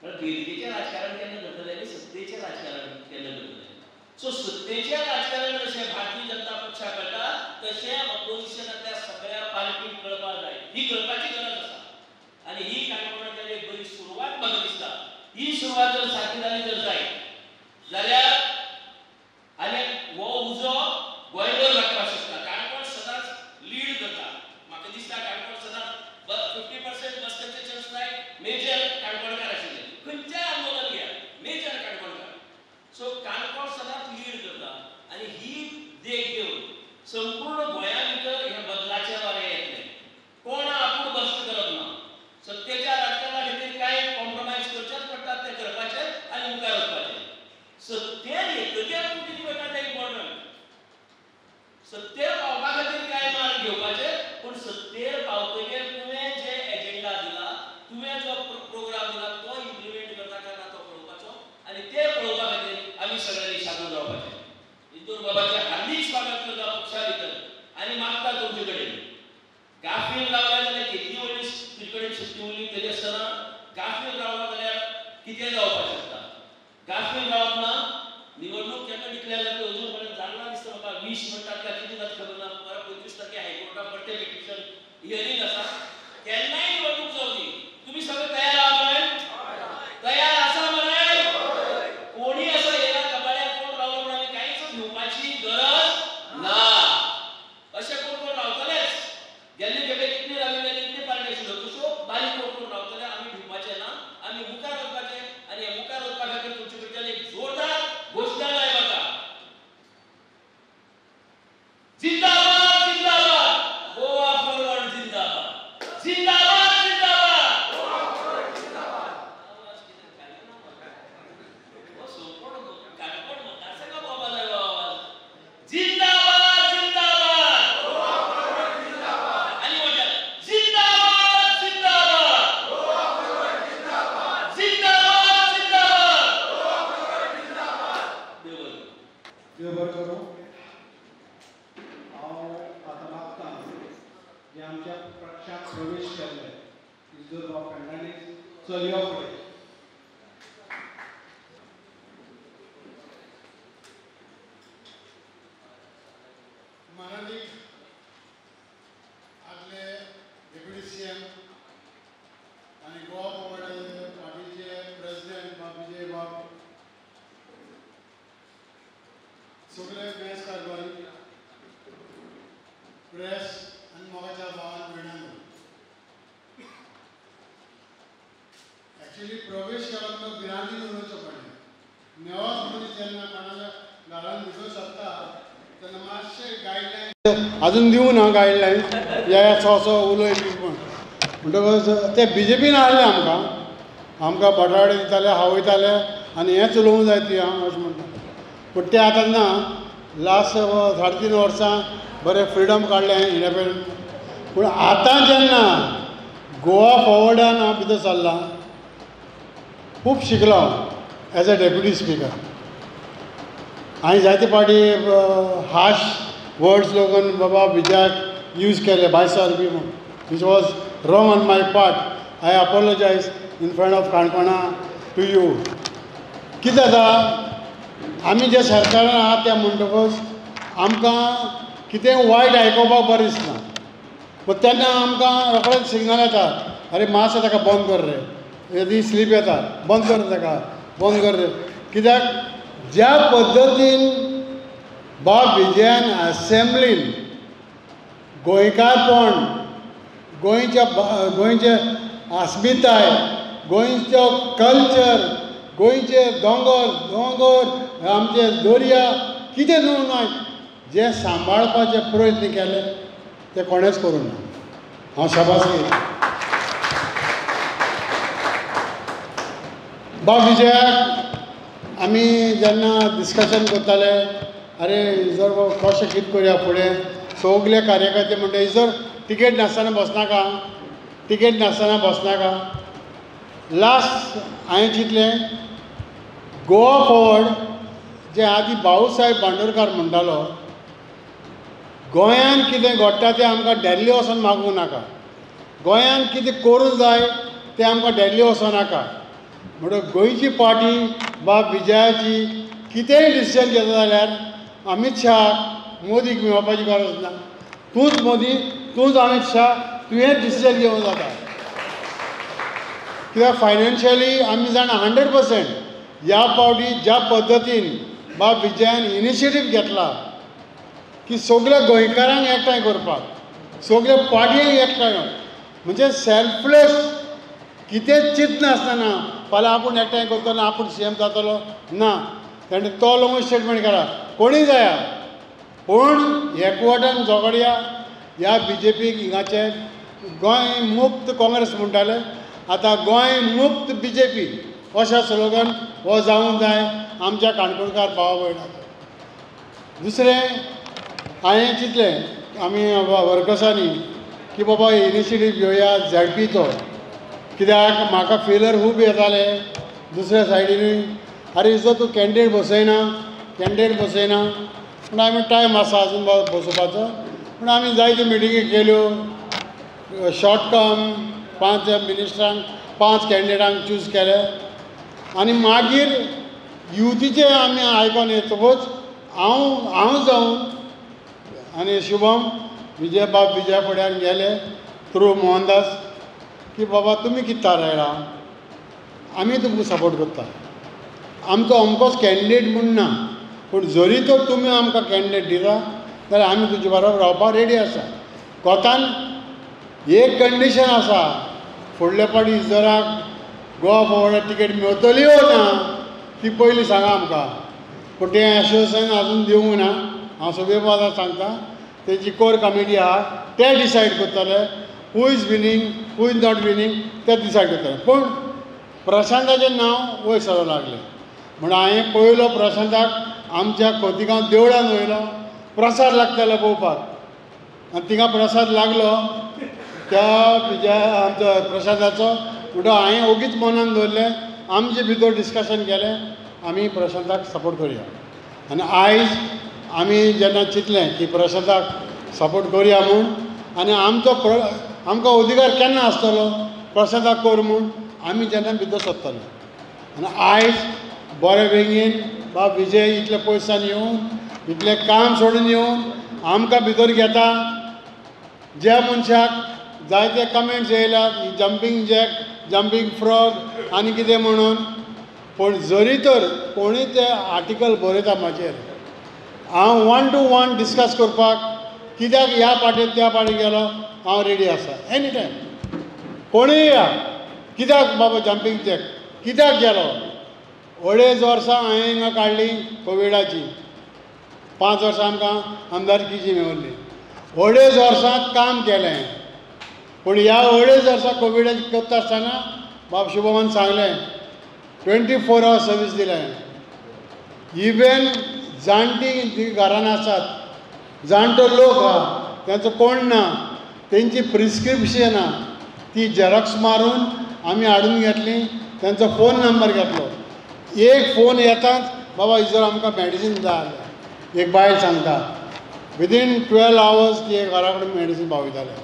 कारण वेगळेचें राजकारण केन्ना करतले आनी सत्तेचें राजकारण केन्ना करतले. सो सत्तेचें राजकारण जशें भारतीय जनता पक्षाक कळटा तशें ऑपोजिशनांतल्या सगळ्या पार्टीक कळपाक जाय. ही कळपाची गरज आसा आनी ही काणकोणांतल्यान एक बरी सुरवात म्हाका दिसता. ही सुरवात जर सारकी जाली जर जायत जाल्यार आनी हो उजो गोंयभर लागपाक शकता. काणकोण सदांच लीड करता. म्हाका दिसता काणकोण सदांच 50% बसपाचे चान्स नाय. मेजर काणकोणकार आशिल्ले खंयचेय आंदोलन घ्या मेजर काणकोणकार. सो काणकोण सदांच लीड करता आनी ही देख घेवन संपूर्ण गोंया भितर हे बदलाचे वारे येतले. कोणा आपूण बस्त करप ना. सत्तेच्या राजकारणा खातीर कांय कॉम्प्रोमायज करचेच पडटात ते करपाचे आनी मुखार वचपाचे. सत्तेर एकटेच कितें करता तें इम्पॉर्टंट. सत्तेर पावपा खातीर कांय मार्ग घेवपाचे पूण सत्तेर पावतकीर तुवें जे एजेंडा दिला तुवें जो प्रोग्राम दिला तो इम्प्लिमेंट करता काय ना तो पळोवपाचो आनी ते पळोवपा खातीर आमी सगळ्यांनी शादू रावपाचें. इंदूर बाबाचें हार्दिक स्वागत करता पक्षा भितर आनी मागता तुमचे कडेन गाफील रावला जाल्यार कितली व्हडली तुजे कडेन शक्ती उरली तरी आसतना गाफील रावला जाल्यार कितें जावपाक शकता. गाफील रावप ना. निवडणूक केन्ना डिक्लेअर जाता अजून पर्यंत जाणा दिसता म्हाका. 20 म्हणटात काय कितें जाता खबर ना. 25 तारखे हायकोर्टाक पडटे पिटिशन हियरिंग आसा. केन्नाय निवडणूक जावं दी. तुमी सगळे तयार आहा मरे? तयार आसा मरे? कोणी असं येला कबाड्याक कोण रावलो म्हणून आमी कांयच भिवपाची गरज ना. अशें कोण रावतलेच. गेल्ले खेपे कितली राविल्ले कितली पार्टी आशिल्ल्यो तसो बारीक कोण रावतले. आमी भिवपाचे ना. आमी मुखार वचपाचे आनी हे मुखार वचपा खातीर तुमचे कडच्यान एक जोरदार घोशणा जाय म्हाका. जिंदाबाद जिंदाबाद गोवा फॉरवर्ड जिंदाबाद जिंदाबाद जिंदाबाद गोवा फॉरवर्ड जिंदाबाद. आवाज कितें काडना म्हाका. हो संपूर्ण काणकोण मतदारसंघा बाबा जायो आवाज. जिंदाबाद जिंदाबाद गोवा फॉरवर्ड जिंदाबाद. आनी म्हणटा जिंदाबाद जिंदाबाद गोवा फॉरवर्ड जिंदाबाद जिंदाबाद जिंदाबाद गोवा फॉरवर्ड जिंदाबाद. देव बरें करूं. हांव आतां मागतां जे आमच्या पक्षांत प्रवेश केल्ले इजोरबा फेर्नांडीस चलयो फुडें. माननीय आदले डेप्युटी सीएम आनी गोवा फॉरवर्ड पार्टीचे प्रेसिडेंट बाब विजय बाब सगळे बेस्ट कारभारी प्रेस आनी मोगाच्या भावान भयणांनो. एक्चुअली प्रवेश करप तो भिरांतीन उलोवचो पडलें. नेवाज मनीस जेन्ना कोणाच्या घरान भितर सरता तेन्ना मातशे गायडलायन अजून दिवं ना गायडलायन ह्या असो उलय म्हण म्हणटकच ते BJPन हाडले आमकां बटाटे दिताले हावयताले आनी हेंच उलोवंक जाय ती हांव अशें म्हणटा. पूण ते आतां ना. लास्ट 3.5 वर्सां बरें फ्रिडम काडलें इंडिपेंडंट. पूण आतां जेन्ना गोवा फॉरवर्डान हांव भितर सरलां खूब शिकलो एज अ डेप्युटी स्पीकर. हांवें जायते फावटी हार्श वर्ड्स लोगन बाबा विजयाक यूज केले 22 बी म्हूण which was wrong on my part. I apologize in front of काणकोणा टू यू. कितें जाता आमी जे सरकारान आहा त्या म्हणटकच आमकां कितें वायट आयकोपाक बरें दिसना. पूण तेन्ना आमकां रोखडेंच सिग्नल येता अरे मातशें ताका बंद कर रे. यदी स्लीप येता बंद कर ताका बंद कर रे. कित्याक ज्या पद्दतीन बाब विजयान असेंब्लीन गोंयकारपण गोंयचे अस्मिताय गोंयचो कल्चर गोंयचे दोंगर आमचे दर्या कितें न्हू ना जे सांबाळपाचे प्रयत्न केले ते कोणेच करूं ना. हांव शाबासकी बाब विजयाक आमी जेन्ना डिस्कशन करताले अरे जर कशें कितें करया फुडें सगळे कार्यकर्ते म्हणटा जर टिकेट नासतना बसनाका टिकेट नासतना बसनाका. लास्ट हांवें चिंतलें गोवा फॉरवर्ड जे आदी भाऊसाहेब बांदोडकार म्हणटालो गोंयान कितें घडटा तें आमकां दिल्ली वचून मागूंक नाका. गोंयांत कितें करूंक जाय तें आमकां दिल्ली वचनाका. म्हणून गोंयची पार्टी बाब विजयाची कितेंय डिसिजन घेता जाल्यार अमित शाह मोदीक मेळपाची गरज ना. तूंच मोदी, तूंच अमित शाह, तुवें डिसिजन घेवंक जाता. कित्याक फायनान्शियली आमी जाणा 100% ह्या पावटी ज्या पद्दतीन बाब विजयान इनिशिएटीव घेतला की सगळ्या गोंयकारांक एकठांय करपाक, सगळ्या पार्टयांक एकठांय, म्हणजे सेल्फलेस कितेंच चिंत नासतना फाल्यां आपूण एकठांय करतलो, आपूण CM जातलो ना. ताणें तो लोगून स्टेटमेंट केला कोणीय जाया पूण एकवटान झगडया. ह्या BJPक हिंगाचे गोंय मुक्त काँग्रेस म्हणटाले, आतां गोंय मुक्त BJP अशें स्लोगन हो जावंक जाय आमच्या काणकोणकार भावा भयणांक. दुसरें हांवें चिंतलें आमी वर्कर्सांनी की बाबा इनिशिएटीव घेवया ZPचो, कित्याक म्हाका फेलर खूब येताले दुसऱ्या सायडीन. अरे जर तूं कॅन्डिडेट बसयना पूण आमी टायम आसा अजून बसोवपाचो. पूण आमी जायत्यो मिटिंगी केल्यो, शॉर्ट टर्म 5 मिनिस्टरांक 5 कॅन्डिडेटांक चूज केले आनी मागीर युथीचे आमी आयकोन येतकूच हांव जावन आनी शुभम विजय फुड्यान गेले थ्रू मोहनदास की बाबा तुमी कितें थारायला, आमी तुमकां सपोर्ट करता. आमचो अमकोच कॅन्डिडेट म्हूण ना, पूण जरी तर तुमी आमकां कॅन्डिडेट दिता जाल्यार आमी तुजे बरोबर रावपाक रेडी आसा. कोतान एक कंडिशन आसा, फुडल्या पाटी इजराक गोवा फॉरवर्डाक तिकेट मेळटली ओ ना ती पयलीं सांगा आमकां. पूण तें एश्योरेशन आजून दिवंक ना. हांव सगळे बाजार सांगता, तेजी कोर कमिटी आहा ते डिसायड करतले who is winning who is not winning ते डिसायड करतले. पूण प्रशांताचें नांव वयर सरो लागलें म्हण हांवें पळयलो प्रशांताक आमच्या खोतिगांव देवळान वयलो, प्रसाद लागतालो पळोवपाक आनी थिंगा प्रसाद लागलो त्या आमचो प्रसादाचो. म्हणटो हांवें ओगीच मनान दवरलें, आमचे भितर डिस्कशन केलें आमी प्रशांताक सपोर्ट करया. आनी आयज आमी जेन्ना चिंतलें की प्रशांताक सपोर्ट करया म्हूण आनी आमकां अधिकार केन्ना आसतलो प्रशांताक कर म्हूण आमी जेन्ना भितर सरतले. आनी आयज बरे बेगीन बाब विजय इतले पयसान येवन इतलें काम सोडून येवन आमकां भितर घेता. ज्या मनशाक जायते कमेंट्स येयल्यात जंपींग जॅक, जंपींग फ्रॉग आनी कितें म्हणून, पूण जरी तर कोणीय ते आर्टिकल बरयता म्हाजेर, हांव 1 to 1 डिस्कस करपाक कित्याक ह्या पार्टीन त्या पार्टीन गेलो हांव रेडी आसा एनी टायम. कोणीय या, कित्याक बाबा जंपींग जॅक कित्याक गेलो. 2.5 वर्सां हांवें हिंगा काडली कोविडाची, 5 वर्सां आमकां आमदारकीची मेळ्ळी. 2.5 वर्सां काम केलें, पूण ह्या 2.5 वर्सां कोविडाची करता आसतना बाब शुभमान सांगलें 24 hours सर्वीस दिलें. इवन जाणटी जी घरान आसात, जाणटो लोक आहा तांचो कोण ना, तेंची प्रिस्क्रिप्शनां ती झेरॉक्स मारून आमी हाडून घेतली, तांचो फोन नंबर घेतलो. एक फोन येताच बाबा जर आमकां मॅडिसीन जाय, एक बायल सांगता विदीन 12 hours ती घरा कडेन मॅडिसीन पावयताले.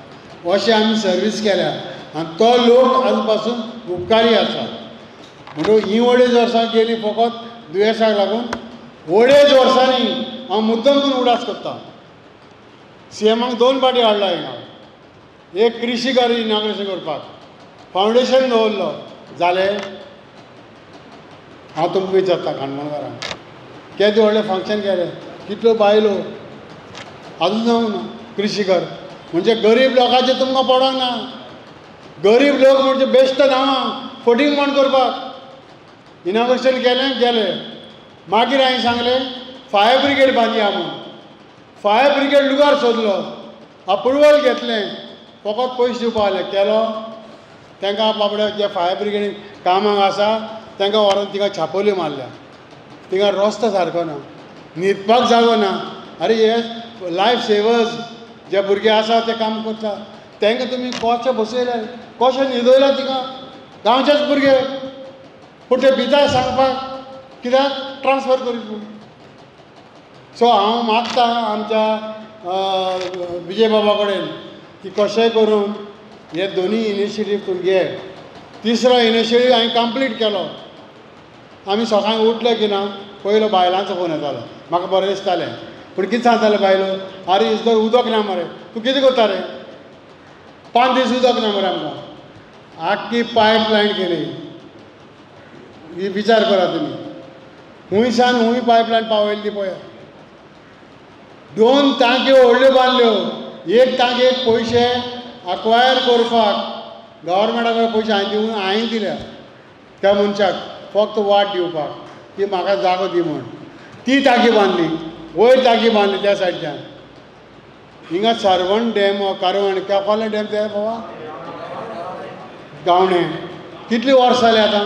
अशें आमी सर्वीस केल्या आनी तो लोक आजून पासून उपकारी आसा. म्हणटूच ही 2.5 वर्सां गेली फकत दुयेंसाक लागून. 2.5 वर्सांनी हांव मुद्दम करून उडास करता. CMाक 2 पाटी हाडला हिंगा, एक कृशी घर इनॉग्रेशन करपाक, फावंडेशन दवरलो जालें. हांव तुमकां विचारता काणकोणकारांक, केदें व्हडलें फंक्शन केलें, कितल्यो बायलो आजून जावंक ना. कृशी घर म्हणजे गरीब लोकांचें तुमकां पडोंक ना. गरीब लोक म्हणजे बेश्ट नांवां फटींग म्हण करपाक इनॉग्रेशन केलें गेलें. मागीर हांवें सांगलें फायर ब्रिगेड बांदया म्हूण. फायर ब्रिगेड लुगार सोदलो, अप्रुवल घेतलें, फकत पयशे दिवपा जाले केलो. तांकां बाबड्या जे फायर ब्रिगेडीन कामाक आसा तांकां व्हरोन थिंगा छापोल्यो मारल्या. थिंगा रस्तो सारको ना, न्हिदपाक जागो ना. अरे हे लायफ सेवर्स जे भुरगे आसा ते काम करता तांकां तुमी कशें बसयल्यात, कशें न्हिदयल्यात थिंगा गांवचेच भुरगे. पूण ते भिता सांगपाक कित्याक ट्रान्सफर करीत म्हूण. सो हांव मागतां आमच्या विजय बाबा कडेन की कशेंय करून हे दोनी इनिशिएटीव तूं घे. तिसरो इनिशिएटीव हांवें कंप्लीट केलो. आमी सकाळीं उठले की ना पयलो बायलांचो फोन येतालो. म्हाका बरें दिसतालें. पूण कितें सांगताले बायलो, आरे इजदर उदक ना मरे, तूं कितें करता रे? 5 दीस उदक ना मरे आमकां. आख्खी पायप लायन केली. ही विचार करा तुमी. हुंयसान हुंय पायप लायन पावयल्ली पळय. 2 टांक्यो व्हडल्यो बांदल्यो. एक टांकयेक पयशे अक्वायर करपाक गव्हर्मेंटा कडेन पयशे हांवें दिल्या त्या मनशाक फक्त वाट दिवपाक की म्हाका जागो दी म्हण. ती टांकी बांदली. वयर टांकी बांदली त्या सायडच्यान. हिंगा सरवण डॅम कारवण कसले डॅम ते बाबा गावणे. कितलीं वर्सां जालीं आतां?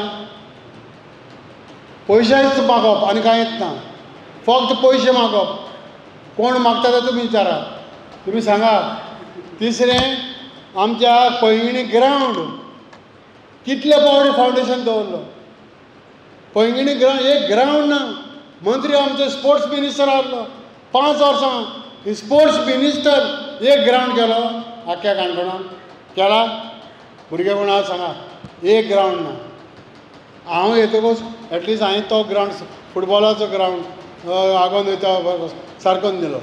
पयशेच मागप आनी कांय येत ना. फक्त पयशे मागप. कोण मागता ते तुमी विचारा. तुमी सांगा. तिसरें आमच्या पैंगिणी ग्रावंड कितले पावटी फावंडेशन दवरलो. पैंगिणी ग्रावंड एक ग्रावंड ना. मंत्री आमचो स्पोर्ट्स मिनिस्टर आहलो 5 वर्सां. स्पोर्ट्स मिनिस्टर एक ग्रावंड केलो आख्ख्या काणकोणान केला. भुरगे कोण आहा सांगा. एक ग्रावंड ना. हांव येतकच एटलिस्ट हांवें तो ग्रावंड फुटबॉलाचो ग्रावंड आगोंद वयता सारकोन दिलो.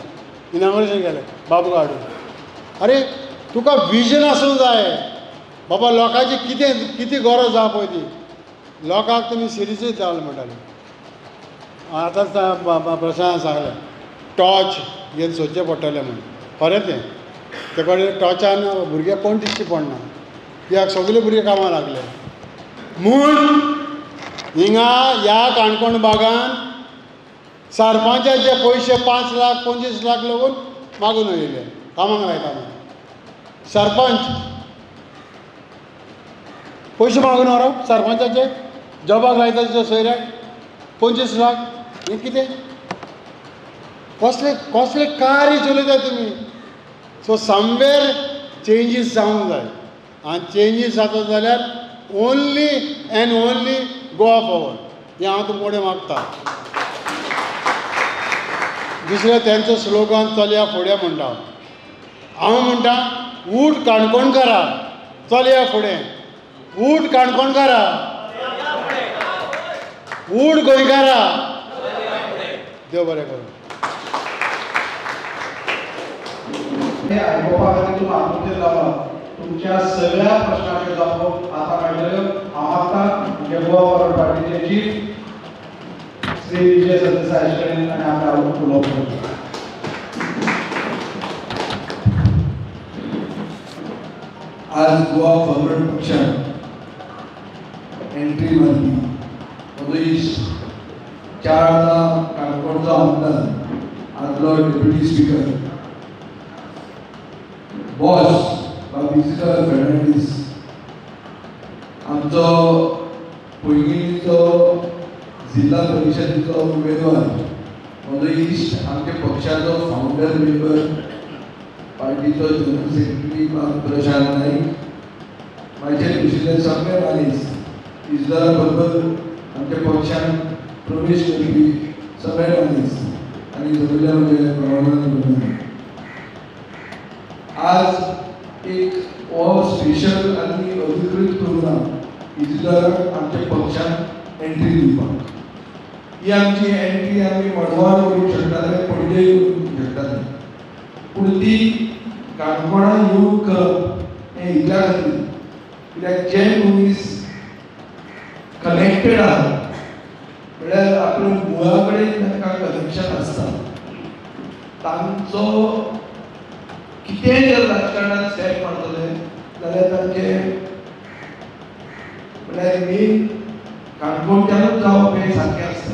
इनॉग्रेशन केलें बाबू हाडून. अरे तुका विजन आसूंक जाय बाबा. लोकांची कितें गरज आहा पळय ती लोकांक तुमी सिरियसली जावं म्हणटाले. आतां प्रशांत सांगलें टॉर्च घेवन सोदचें पडटलें म्हण. खरें तें. ते कडेन टॉर्चान भुरगे कोण दिश्टी पडना. कित्याक सगळे भुरगे कामां लागले. म्हूण हिंगा ह्या काणकोण भागान सरपंचाचे पयशे 5 लाख 25 लाख लागून मागून वयले कामाक लायता म्हणून. सरपंच पयशे मागून व्हरप सरपंचाचे जॉबाक लायता तुज्या सोयऱ्याक 25 लाख. हें कितें? कसले कार्य चलयता तुमी. सो समवेर चेंजीस जावंक जाय. आनी चेंजीस जाता जाल्यार only end only Goa forward. हें हांव तुमचे कडेन मागतां. दुसरें तेंचो स्लोगन चलया फुडें म्हणटा. हांव म्हणटा उठ काणकोणकारा चलया फुडें. उठ काणकोणकारा. उठ गोंयकारा. देव बरें करूं. हे आयकोपा खातीर तुमी आमचे जालो. तुमच्या सगळ्या प्रश्नांचे जावप आतां मेळटल्यो. हांव मागतां म्हणजे गोवा फॉरवर्ड पार्टीचे चीफ श्री विजय सरदेसाय कडेन आनी आमकां उलोवप करता. आज गोवा फॉरवर्ड पक्षान एंट्री मारली. म्हजो इश्ट 4 काणकोणचो आमदार आदलो डेप्युटी स्पीकर बॉस बाबीजीकर फर्नांडीस आमचो पैंगिणीचो जिल्हा परिशदेचो उमेदवार म्हजो इश्ट आमच्या पक्षाचो फावंडर मेंबर पार्टीचो जनरल सेक्रेटरी प्रशांत नाईक माझे दुसरे सगळे मानीस इजदारा बरोबर आमच्या पक्षान प्रवेश करपी सगळे मानीस आनी सगळ्या म्हज्या भावनांनी आज एक हो स्पेशल आनी अधिकृत प्रोग्राम इजदाराक आमच्या पक्षान एंट्री दिवपाक. ही आमची एंट्री आमी मडगांव करूंक शकताले पणजे करूंक शकताले पूण ती काणकोणा येवन करप हें इतल्या खातीर कित्याक जे मनीस कनेक्टेड आहा म्हळ्यार आपल्या मुळा कडेन तांकां कनेक्शन आसता तांचो कितेंय जर राजकारणांत स्टेप मारतले जाल्यार तांचे म्हळ्यार मेन काणकोणच्यानूच जावप हें सारकें आसता.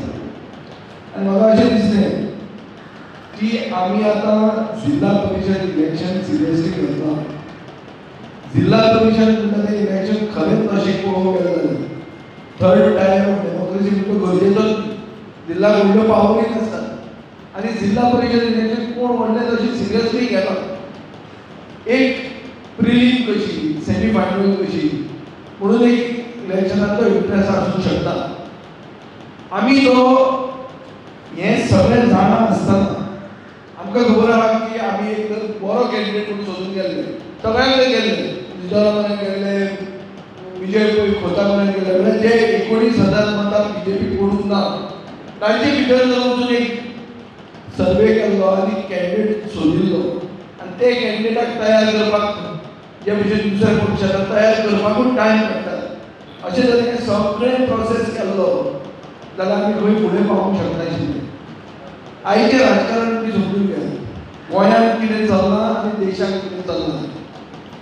आनी म्हाका अशें दिसलें की आमी आतां जिल्हा परिशद इलेक्शन सिरियसली घेतला. जिल्हा परिशद म्हणटा तें इलेक्शन खरेंच अशें पळोवंक गेलें जाल्यार थर्ड टायम डेमोक्रेसी म्हणटा गरजेचोच. जिल्हा व्हडल्यो पावरी नासतात आनी जिल्हा परिशद इलेक्शन कोण व्हडलें तशें सिरियसली घेता. एक प्रिलीम कशी सेमी फायनल कशी म्हणून एक इलेक्शनाचो इंट्रस्ट आसूंक शकता. आमी तो हें सगळें जाणा आसतना आमकां खबर आहा की आमी एक बरो कॅन्डिडेट म्हणून सोदून गेल्ले सगळ्यांक गेल्ले सिद्धोरा पर्यंत गेले, विजय खोता पर्यंत गेले, म्हणजे जे 19,000 मतां बीजेपी पडून ना तांचे भितर वचून एक सर्वे केल्लो आनी कॅन्डिडेट सोदिल्लो आनी ते कॅन्डिडेटाक तयार करपाक जे भशेन दुसऱ्या पक्षाला तयार करपाकूच टायम पडटा. अशें तरेन सगळें प्रोसेस केल्लो जाल्यार आमी खंय फुडें पावूंक शकनाशिल्ले. आयचें राजकारण तुमी समजून घ्या, गोंयांत कितें चल्लां आनी देशांत कितें चल्लां.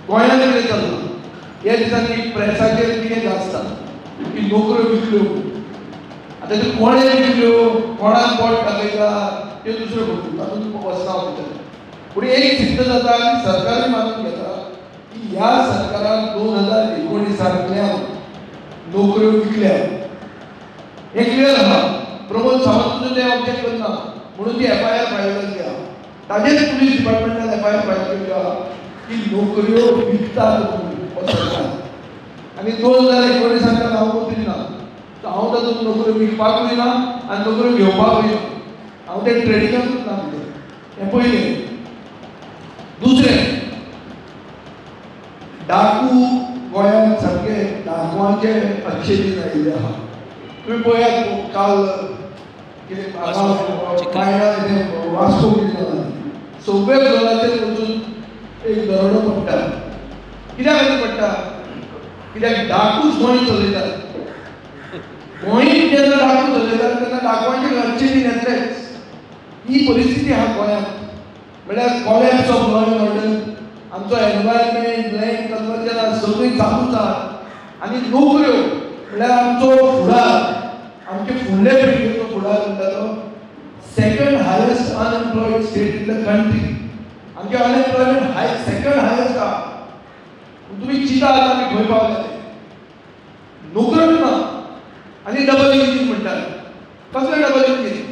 गोंयांत कितें चल्लां ह्या दिसांनी प्रेसाचेर कितें आसता की नोकऱ्यो विकल्यो, आतां त्यो कोणे विकल्यो, कोणाक पोट दाखयता त्यो दुसऱ्यो गोश्टी, तातूंत वचना हांव भितर. पूण एक सिद्ध जाता आनी सरकारूय मानून घेता की ह्या सरकारान 2019 नोकऱ्यो विकल्या. हे क्लियर आहा. प्रमोद सावंत तुझं ते ऑब्जेक्ट करना म्हणून ती FIR फायल जाल्ली आहा. ताजेच पुलीस डिपार्टमेंटान FIR फायल केल्ली आहा की नोकऱ्यो विकतात हो सरकार. आनी 2019 हांव मंत्री ना, हांव तातूंत नोकऱ्यो विकपाकूय ना आनी नोकऱ्यो घेवपाकूय ना. हांव ते ट्रेडिंगाकूच ना भितर. हें पयलें. दुसरें, डाकू गोंयांत सारके डाकुवांचे अच्छे दीन आयिल्ले आहा. तुम्ही पळयात काल कितें वास्को कितें जालां, सगळे फ्लोराचेर वचून एक दरोडो पडटा. कित्याक खातीर पडटा? कित्याक डाकूच गोंय चलयतात. गोंयत जेन्ना डाकू चलयतात तेन्ना डाकुवांचे अच्छे दीन येतलेच. ही परिस्थिती आहा गोंयांत. म्हळ्यार collapse of law end order, आमचो एनवायरमेंट, लँड कन्वर्जन सगळीं चालूच आहा. आनी नोकऱ्यो म्हळ्यार आमचो फुडार, आमचे फुडले पिळगेचो फुडार म्हणटा तो second highest unemployed state in the country. आमचे अनएम्प्लॉयमेंट सेकंड हायेस्ट आहा. तुमी चिंतात आमी खंय पावले ते. नोकऱ्यो ना आनी डबल इंजीन म्हणटात. कसले डबल इंजीन?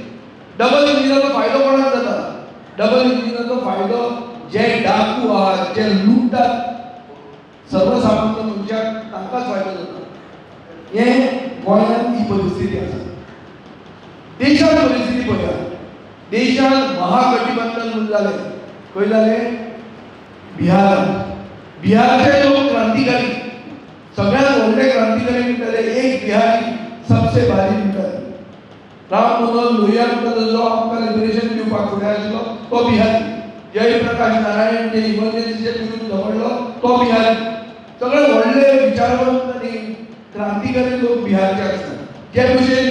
डबल इंजिनाचो फायदो कोणाक जाता? डबल इंजिनाचो फायदो जे डाकू आहात, जे लुटतात सर्वसामान्य मनशाक, तांकांच फायदो जाता. हें गोंयांत ही परिस्थिती आसा. देशांत परिस्थिती पळयात. देशांत महागठबंधन म्हणून जालें. खंय जालें? बिहारांत. बिहारचे लोक क्रांतिकारी, सगळ्यात व्हडले क्रांतिकारी म्हणटाले एक बिहारी सबसे भारी म्हणटाले. राम मनोहर लोहिया म्हणटा जो आमकां लिबरेशन दिवपाक फुडें आशिल्लो तो बिहारी. जयप्रकाश नारायण जे इमर्जन्सीचे विरुद्ध झगडलो तो बिहारी. सगळे व्हडले विचारवंत आनी क्रांतिकारी लोक बिहारचे आसतात. जे भशेन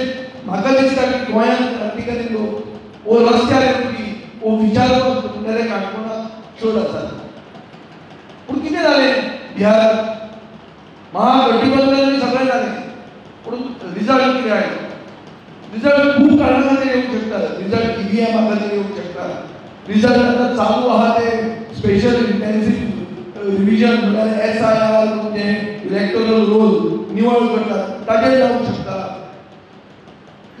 म्हाका दिसता की गोंयांत क्रांतिकारी लोक वो रस्त्यार येवपी वो विचारवंत म्हणटाले काणकोणांत चड आसात. पूण कितें जालें बिहारांत? महागठबंधन सगळें जालें पूण रिजल्ट कितें आयलो? रिजल्ट खूब कारणा खातीर येवंक शकता. रिजल्ट EVM खातीर येवंक शकता. रिजल्ट आतां चालू आहा ते स्पेशल इंटेन्सिव्ह रिविजन म्हळ्यार SIR म्हणजे इलेक्टोरल रोल निवड करतात ताजेर जावंक शकता.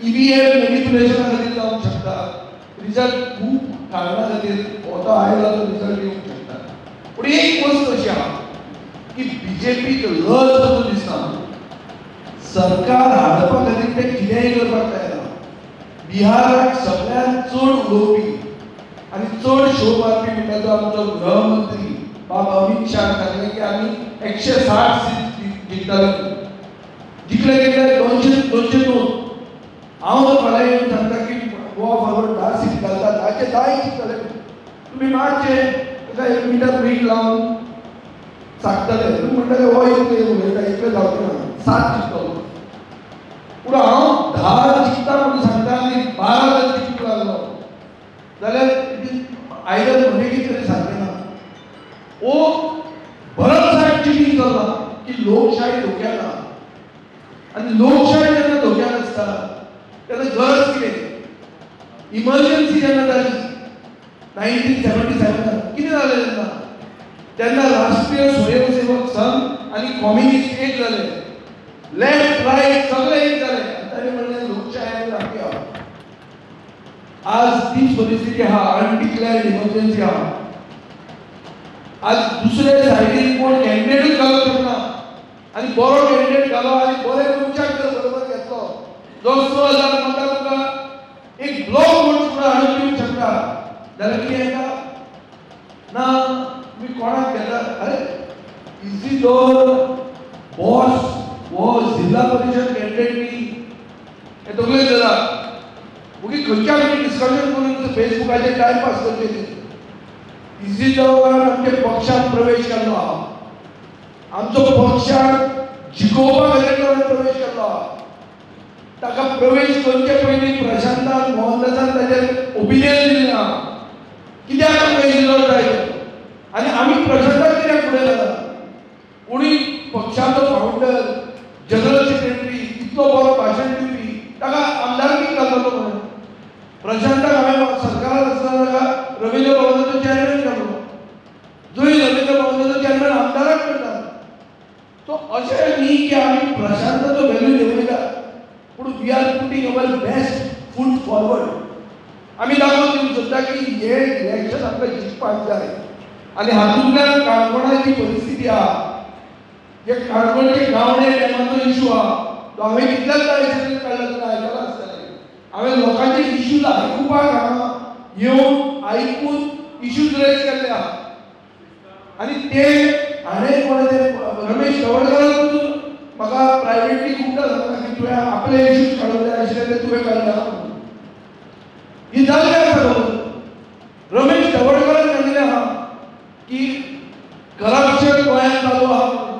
EVM मॅनिप्युलेशना खातीर जावंक शकता. रिजल्ट खूब कारणा खातीर हो तो आयला तो रिजल्ट येवंक शकता. पूण एक वस्त अशी आहा की BJPक लज असो दिसता. सरकार हाडपा खातीर ते कितेंय करपाक तयार आहा. बिहाराक सगळ्यांत चड उलोवपी आनी चड शो मारपी म्हणटा तो आमचो गृहमंत्री बाब अमित शाह सांगलें की आमी 160 सीट जिखतले. जिखले गेले 202. हांव जर फाल्यां येवन सांगता की गोवा फॉरवर्ड 10 सीट घालता, 10चे 10 जिखतले. तुमी मातशे ताका 1 मिटर मीठ लावन सांगतले. तुमी म्हणटले हो इतले उलयता, इतले जावचें ना, 7 जिखतलो. पूण हांव 10 जिखता म्हणून सांगता आनी 12 जर जिखूंक लागलो जाल्यार आयदर म्हणे कितें तरी सारकें ना. ओ भरमसाट चिटींग चल्ला की लोकशाही धोक्यात आहा. आनी लोकशाही जेन्ना धोक्यात आसता तेन्ना गरज कितें? इमर्जन्सी जेन्ना जाली 1977 कितें जालें तेन्ना राष्ट्रीय स्वयंसेवक संघ आनी कम्युनिस्ट एक जाले. लेफ्ट राईट सगळे एक जाले. ताणें म्हणलें लोकशाही आमी राखी आहा. आज तीच परिस्थिती आहा. अनडिक्लेअर्ड इमर्जन्सी आहा. आज दुसरे सायडीन कोण कॅन्डिडेटूच घालूंक शकना आनी बरो कॅन्डिडेट घालो आनी बरे मनशाक जर बरोबर घेतलो जो 6,000 मतां तुका एक ब्लॉक म्हणून सुद्दां हाडून दिवंक शकता जाल्यार कितें येता? ना तुमी कोणाक घेता? अरे इजिदोर बॉस वो जिल्हा परिषद कॅन्डिडेटनी हे दोगले जाला मुगे खंयच्या डिस्कशन करून फेसबुकाचेर टायमपास करचे इजिदोरान आमच्या पक्षात प्रवेश केलो आमचो पक्षात जिखोवपा खातीर प्रवेश केलो ताका प्रवेश करचे पयलीं प्रशांतान मोहनदासान ताचेर ओपिनियन दिलें ना कित्याक आमकां इजिदोर जाय आनी आमी प्रशांताक कित्याक फुडें घाला कोणी पक्षाचो फावंडर जनरल सेक्रेटरी इतलो बरो भाशण दिवपी ताका आमदारकी घालतलो म्हणून प्रशांताक हांवें सरकारांत आसतना ताका रवींद्र भवनाचो चॅरमॅन केलो जंय रवींद्र भवनाचो चॅरमॅन आमदाराक करता सो अशें न्ही की आमी प्रशांताचो व्हॅल्यू देंवयता पूण we are putting our best foot forward आमी दाखोवन दिवंक सोदता की हे इलेक्शन आमकां जिखपाक जाय आनी हातूंतल्यान काणकोणाची परिस्थिती आहा जे काणकोणचे गावडे डॅमाचो इशू आहा तो हांवें कितल्याच एसएमएस काडला तुका आयकला आसतलें हांवें लोकांचे इशूज आयकुपाक हांगा येवन आयकून इशूज रेज केल्ले आहा आनी ते हांवें कोण ते रमेश तवडकरान वचून म्हाका प्रायवेटली खूबदां सांगता की तुवें आपले इशूज काडूंक जाय आशिल्ले ते तुवें काडले ही जाल्लें आसा खबर रमेश तवडकरान सांगिल्लें आहा की करप्शन गोंयांत चालू आहा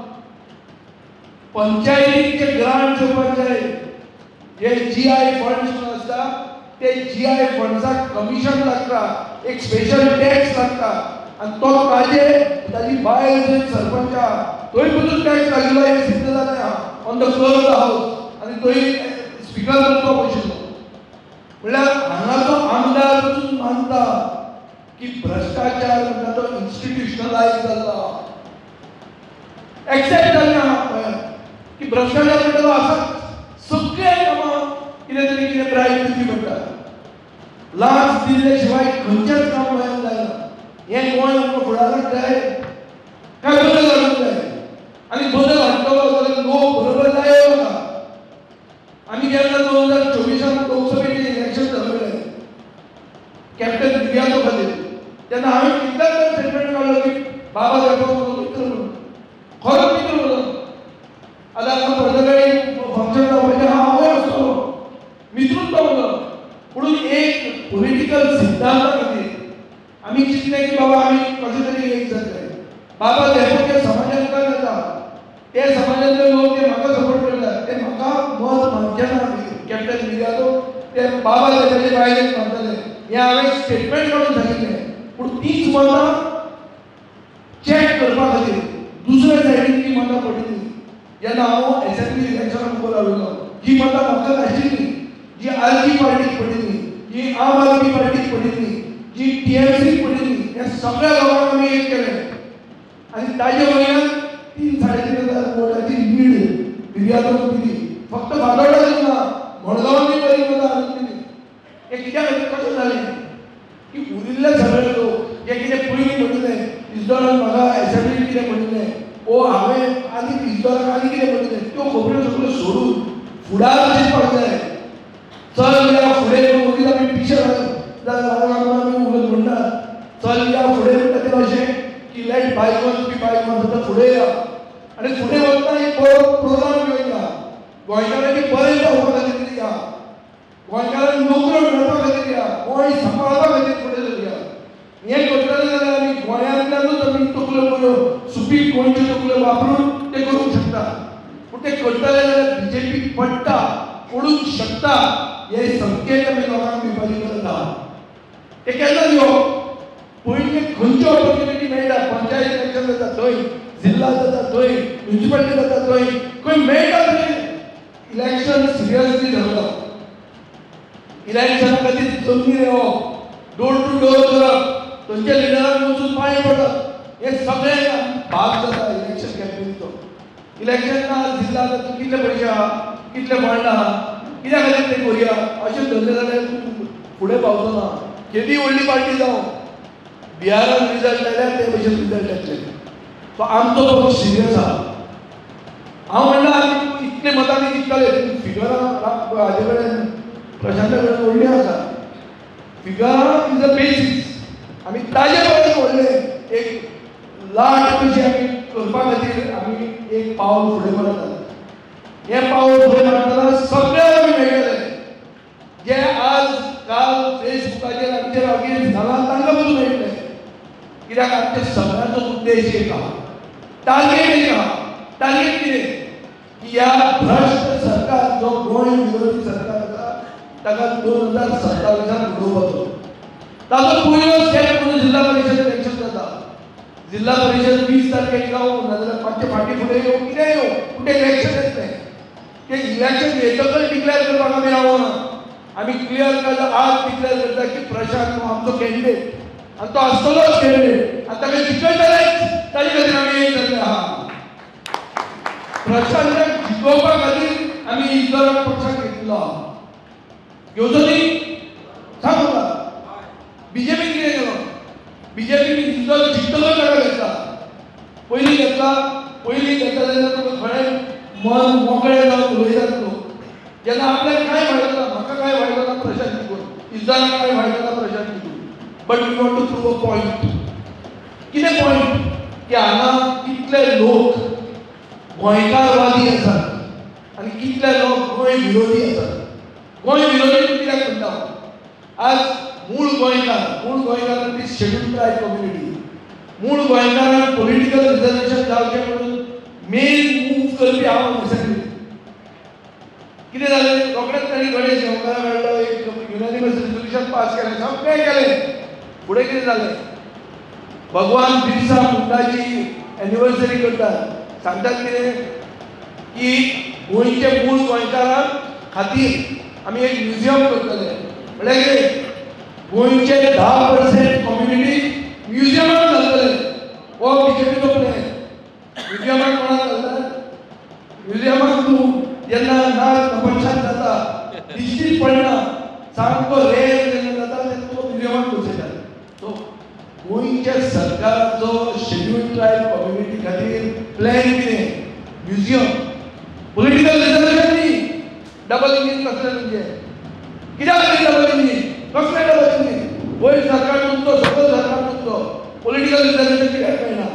पंचायतीक जे ग्रांट येवपाक जाय जे जीआय फंड्स आसता ते जीआय फंड्साक कमिशन लागता एक स्पेशल टॅक्स लागता आनी तो ताजी बायल जंय सरपंच आहा थंय पसून टॅक्स लागिल्लो हे सिद्ध जाल्लें आहा on the floor of the हावस आनी थंय स्पिकर तो बशिल्लो म्हणल्यार हांगाचो आमदार पसून मानता की भ्रष्टाचार म्हणटा तो इन्स्टिट्यूशनलायज जाल्लो एक्सेप्ट जाल्लें आहा गोंयांत की भ्रष्टाचार म्हणटा तो आसा सगळे कामां कितें तरी कितें प्रायज दिवची पडटा लाच दिल्ले शिवाय खंयचेंच काम गोंयांत जायना हें गोंय आमकां फुडाराक जाय काय बदल हाडूंक जाय आनी बदल हाडटलो जाल्यार लोक बरोबर जायो ना आमी केन्ना 2024 लोकसभेचें इलेक्शन जाल्लें कॅप्टन दिव्याचो खातीर तेन्ना हांवें कितल्याच स्टेटमेंट काडलो की बाबा साहेब मित्र म्हणून खरोच मित्र म्हणून आतां हांगा पर्यटकांनी फंक्शन जावपाचें हांवूय आसतलो मित्रूच तो म्हणलो म्हणून एक पॉलिटिकल सिद्धांता खातीर आमी चिंतलें की बाबा आमी कशें तरी एक जातले बाबा साहेब जे समाजांत काय जाता ते समाजांतले लोक जे म्हाका सपोर्ट करतात ते म्हाका मत मानचेना कॅप्टन दिव्याचो ते बाबा साहेबाचे बायलेक मानतले हें हांवें स्टेटमेंट काडून सांगिल्लें पूण तीच मतां चॅक करपा खातीर दुसऱ्या सायडीन ती मतां पडिल्लीं जेन्ना हांव एसेंब्ली इलेक्शना मुखार आयिल्लो जी मतां म्हाका नाशिल्लीं जी आरजी पार्टीक पडिल्लीं जी आम आदमी पार्टीक पडिल्लीं जी टीएमसीक पडिल्लीं ह्या सगळ्या लोकांक आमी एक केलें आनी ताजे वयल्यान 3-3.5 वोटाची लीड दिव्याचो दिली फक्त फातोर्डा दिना मडगांवांनी बरी मतां हाडून दिली हें कित्याक कशें जालें की उरिल्ले सगळे लोक जे कितें पयलीं म्हणिल्लें इजदोरान म्हाका एसेंब्लीन कितें म्हणिल्लें ओ हांवें आनी इजदोराक आनी कितें म्हणिल्लें त्यो खबऱ्यो सगळ्यो सोडून फुडार चिंतपाक जाय चल या फुडें वगीत आमी पिशे जाल्यार आमी उलट म्हणटात चल या फुडें म्हणटा तें अशें की लेट बायकॉन्स बी बायकॉन्स आतां फुडें या आनी फुडें वतना एक बरो प्रोग्राम घेवन या गोंयकारांनी बरें जावपा खातीर या गोंयकारांक नोकऱ्यो मेळपा खातीर या गोंय सांबाळपा खातीर फुडें सरया हें करतले जाल्यार आमी गोंयांतल्यानूच आमी तकल्यो बऱ्यो सुपीक गोंयच्यो तकल्यो वापरून तें करूंक शकता पूण तें करतले जाल्यार बीजेपीक पडटा पडूंक शकता हे संकेत आमी लोकांक दिवपाची गरज आहा ते केन्ना दिवप पयलीं खंयच्यो ऑपॉर्च्युनिटी मेळटा पंचायत इलेक्शन जाता थंय जिल्हा जाता थंय म्युनिसिपालिटी जाता थंय खंय मेळटा थंय इलेक्शन सिरियसली धरप इलेक्शना खातीर जमनी रेवप डोर टू डोर करप थंयच्या लिडरांक वचून पांय पडप हे सगळें भाग जाता इलेक्शन कॅम्पेनीचो इलेक्शना जिल्हा जाता कितले पयशे आहा कितले फंड आहा कित्या खातीर तें करुया अशें धरलें जाल्यार तूं फुडें पावचो ना केदी व्हडली पार्टी जावं बिहारात रिजल्ट जाल्यार ते भशेन रिजल्ट येतले सो आमचो पक्ष सिरियस आहा हांव म्हणटा आमी इतले मतांनी जिखतले फिगरां हाजे कडेन प्रशांता कडेन व्हडली आसा फिगरां इज अ बेसिक्स आमी ताजे परस व्हडले एक लाट कशी आमी करपा खातीर आमी एक पावल फुडें मारतात. हे पावल फुडें मारतना सगळ्यांक आमी मेळटले जे आज काल फेसबुकाचेर आमचेर अगेन्स्ट जाला तांकां बसून मेळटले. कित्याक आमच्या सगळ्यांचो उद्देश एक आहा, टार्गेट एक आहा. टार्गेट कितें की ह्या भ्रष्ट सरकार जो गोंय विरोधी सरकार आसा ताका 2027 उडोवपाचो. ताचो पयलो स्टेप म्हणून जिल्हा परिशद इलेक्शन जाता. जिल्हा परिशद 20 तारखेक जावं नाजाल्यार मातशे फाटीं फुडें येवं कितें येवं पूण तें इलेक्शन येतलें. तें इलेक्शन येतकच डिक्लेअर करपाक आमी रावना. आमी क्लियर केला आज डिक्लेअर करता की प्रशांत हो आमचो कॅन्डिडेट आनी तो आसतलोच कॅन्डिडेट आनी ताका जिखयतलेच ताजे खातीर आमी एक जाल्ले आहा. प्रशांताक जिखोवपा खातीर आमी इतर पक्षाक घेतिल्लो आहा. घेवचो न्ही सांग म्हाका. बीजेपीन कितें केलो? बीजेपी जिखतलो ताका घेतला. पयलीं घेतला तेन्ना तुका खरें मन मोकळें जावन उलयतात लोक. जेन्ना आपल्याक कांय फायदो ना, म्हाका कांय फायदो ना प्रशांत जिखून, इज्जताक कांय फायदो ना प्रशांत जिखून. But we want to prove a point. कितें पॉयंट की हांगा कितले लोक गोंयकारवादी आसात आनी कितले लोक गोंय विरोधी आसात. गोंय विरोधी कित्याक म्हणटा? आज मूळ गोंयकार ती शेड्यूल ट्रायब कम्युनिटी. मूळ गोंयकारांक पॉलिटिकल रिजर्वेशन जावचें म्हणून मेन मूव करपी हांव रिसंटली. कितें जालें? रोखडेंच तांणी गणेश गांवकारां मेळ्ळो, एक युनानिमस रिजोल्युशन पास केलें, सगळें केलें. फुडें कितें जालें? भगवान बिरसा मुंडाची एनिवर्सरी करतात. सांगतात कितें की गोंयचे मूळ गोंयकारां खातीर आमी एक म्युजियम करतले. म्हळ्यार कितें? गोंयचे 10% कम्युनिटी म्युजियमांत घालतले. हो बीजेपीचो प्लॅन. म्युजियमांत कोणाक घालतात? म्युजियमांत तूं जेन्ना नाच तमाशात जाता दिश्टीच पडना, सामको रेर जेन्ना जाता तेन्ना तो म्युजियमांत बसयतात. सो गोंयच्या सरकाराचो शेड्यूल ट्रायब कम्युनिटी खातीर प्लॅन कितें? म्युजियम. पॉलिटिकल रिजर्वेशन न्ही. डबल इंजीन कसलें म्हणजे? कित्याक खातीर डबल इंजीन? कसलें डबल इंजीन? गोंय सरकार तुमचो, सगळो सरकार तुमचो. पॉलिटिकल रिजर्वेशन कित्याक मेळना?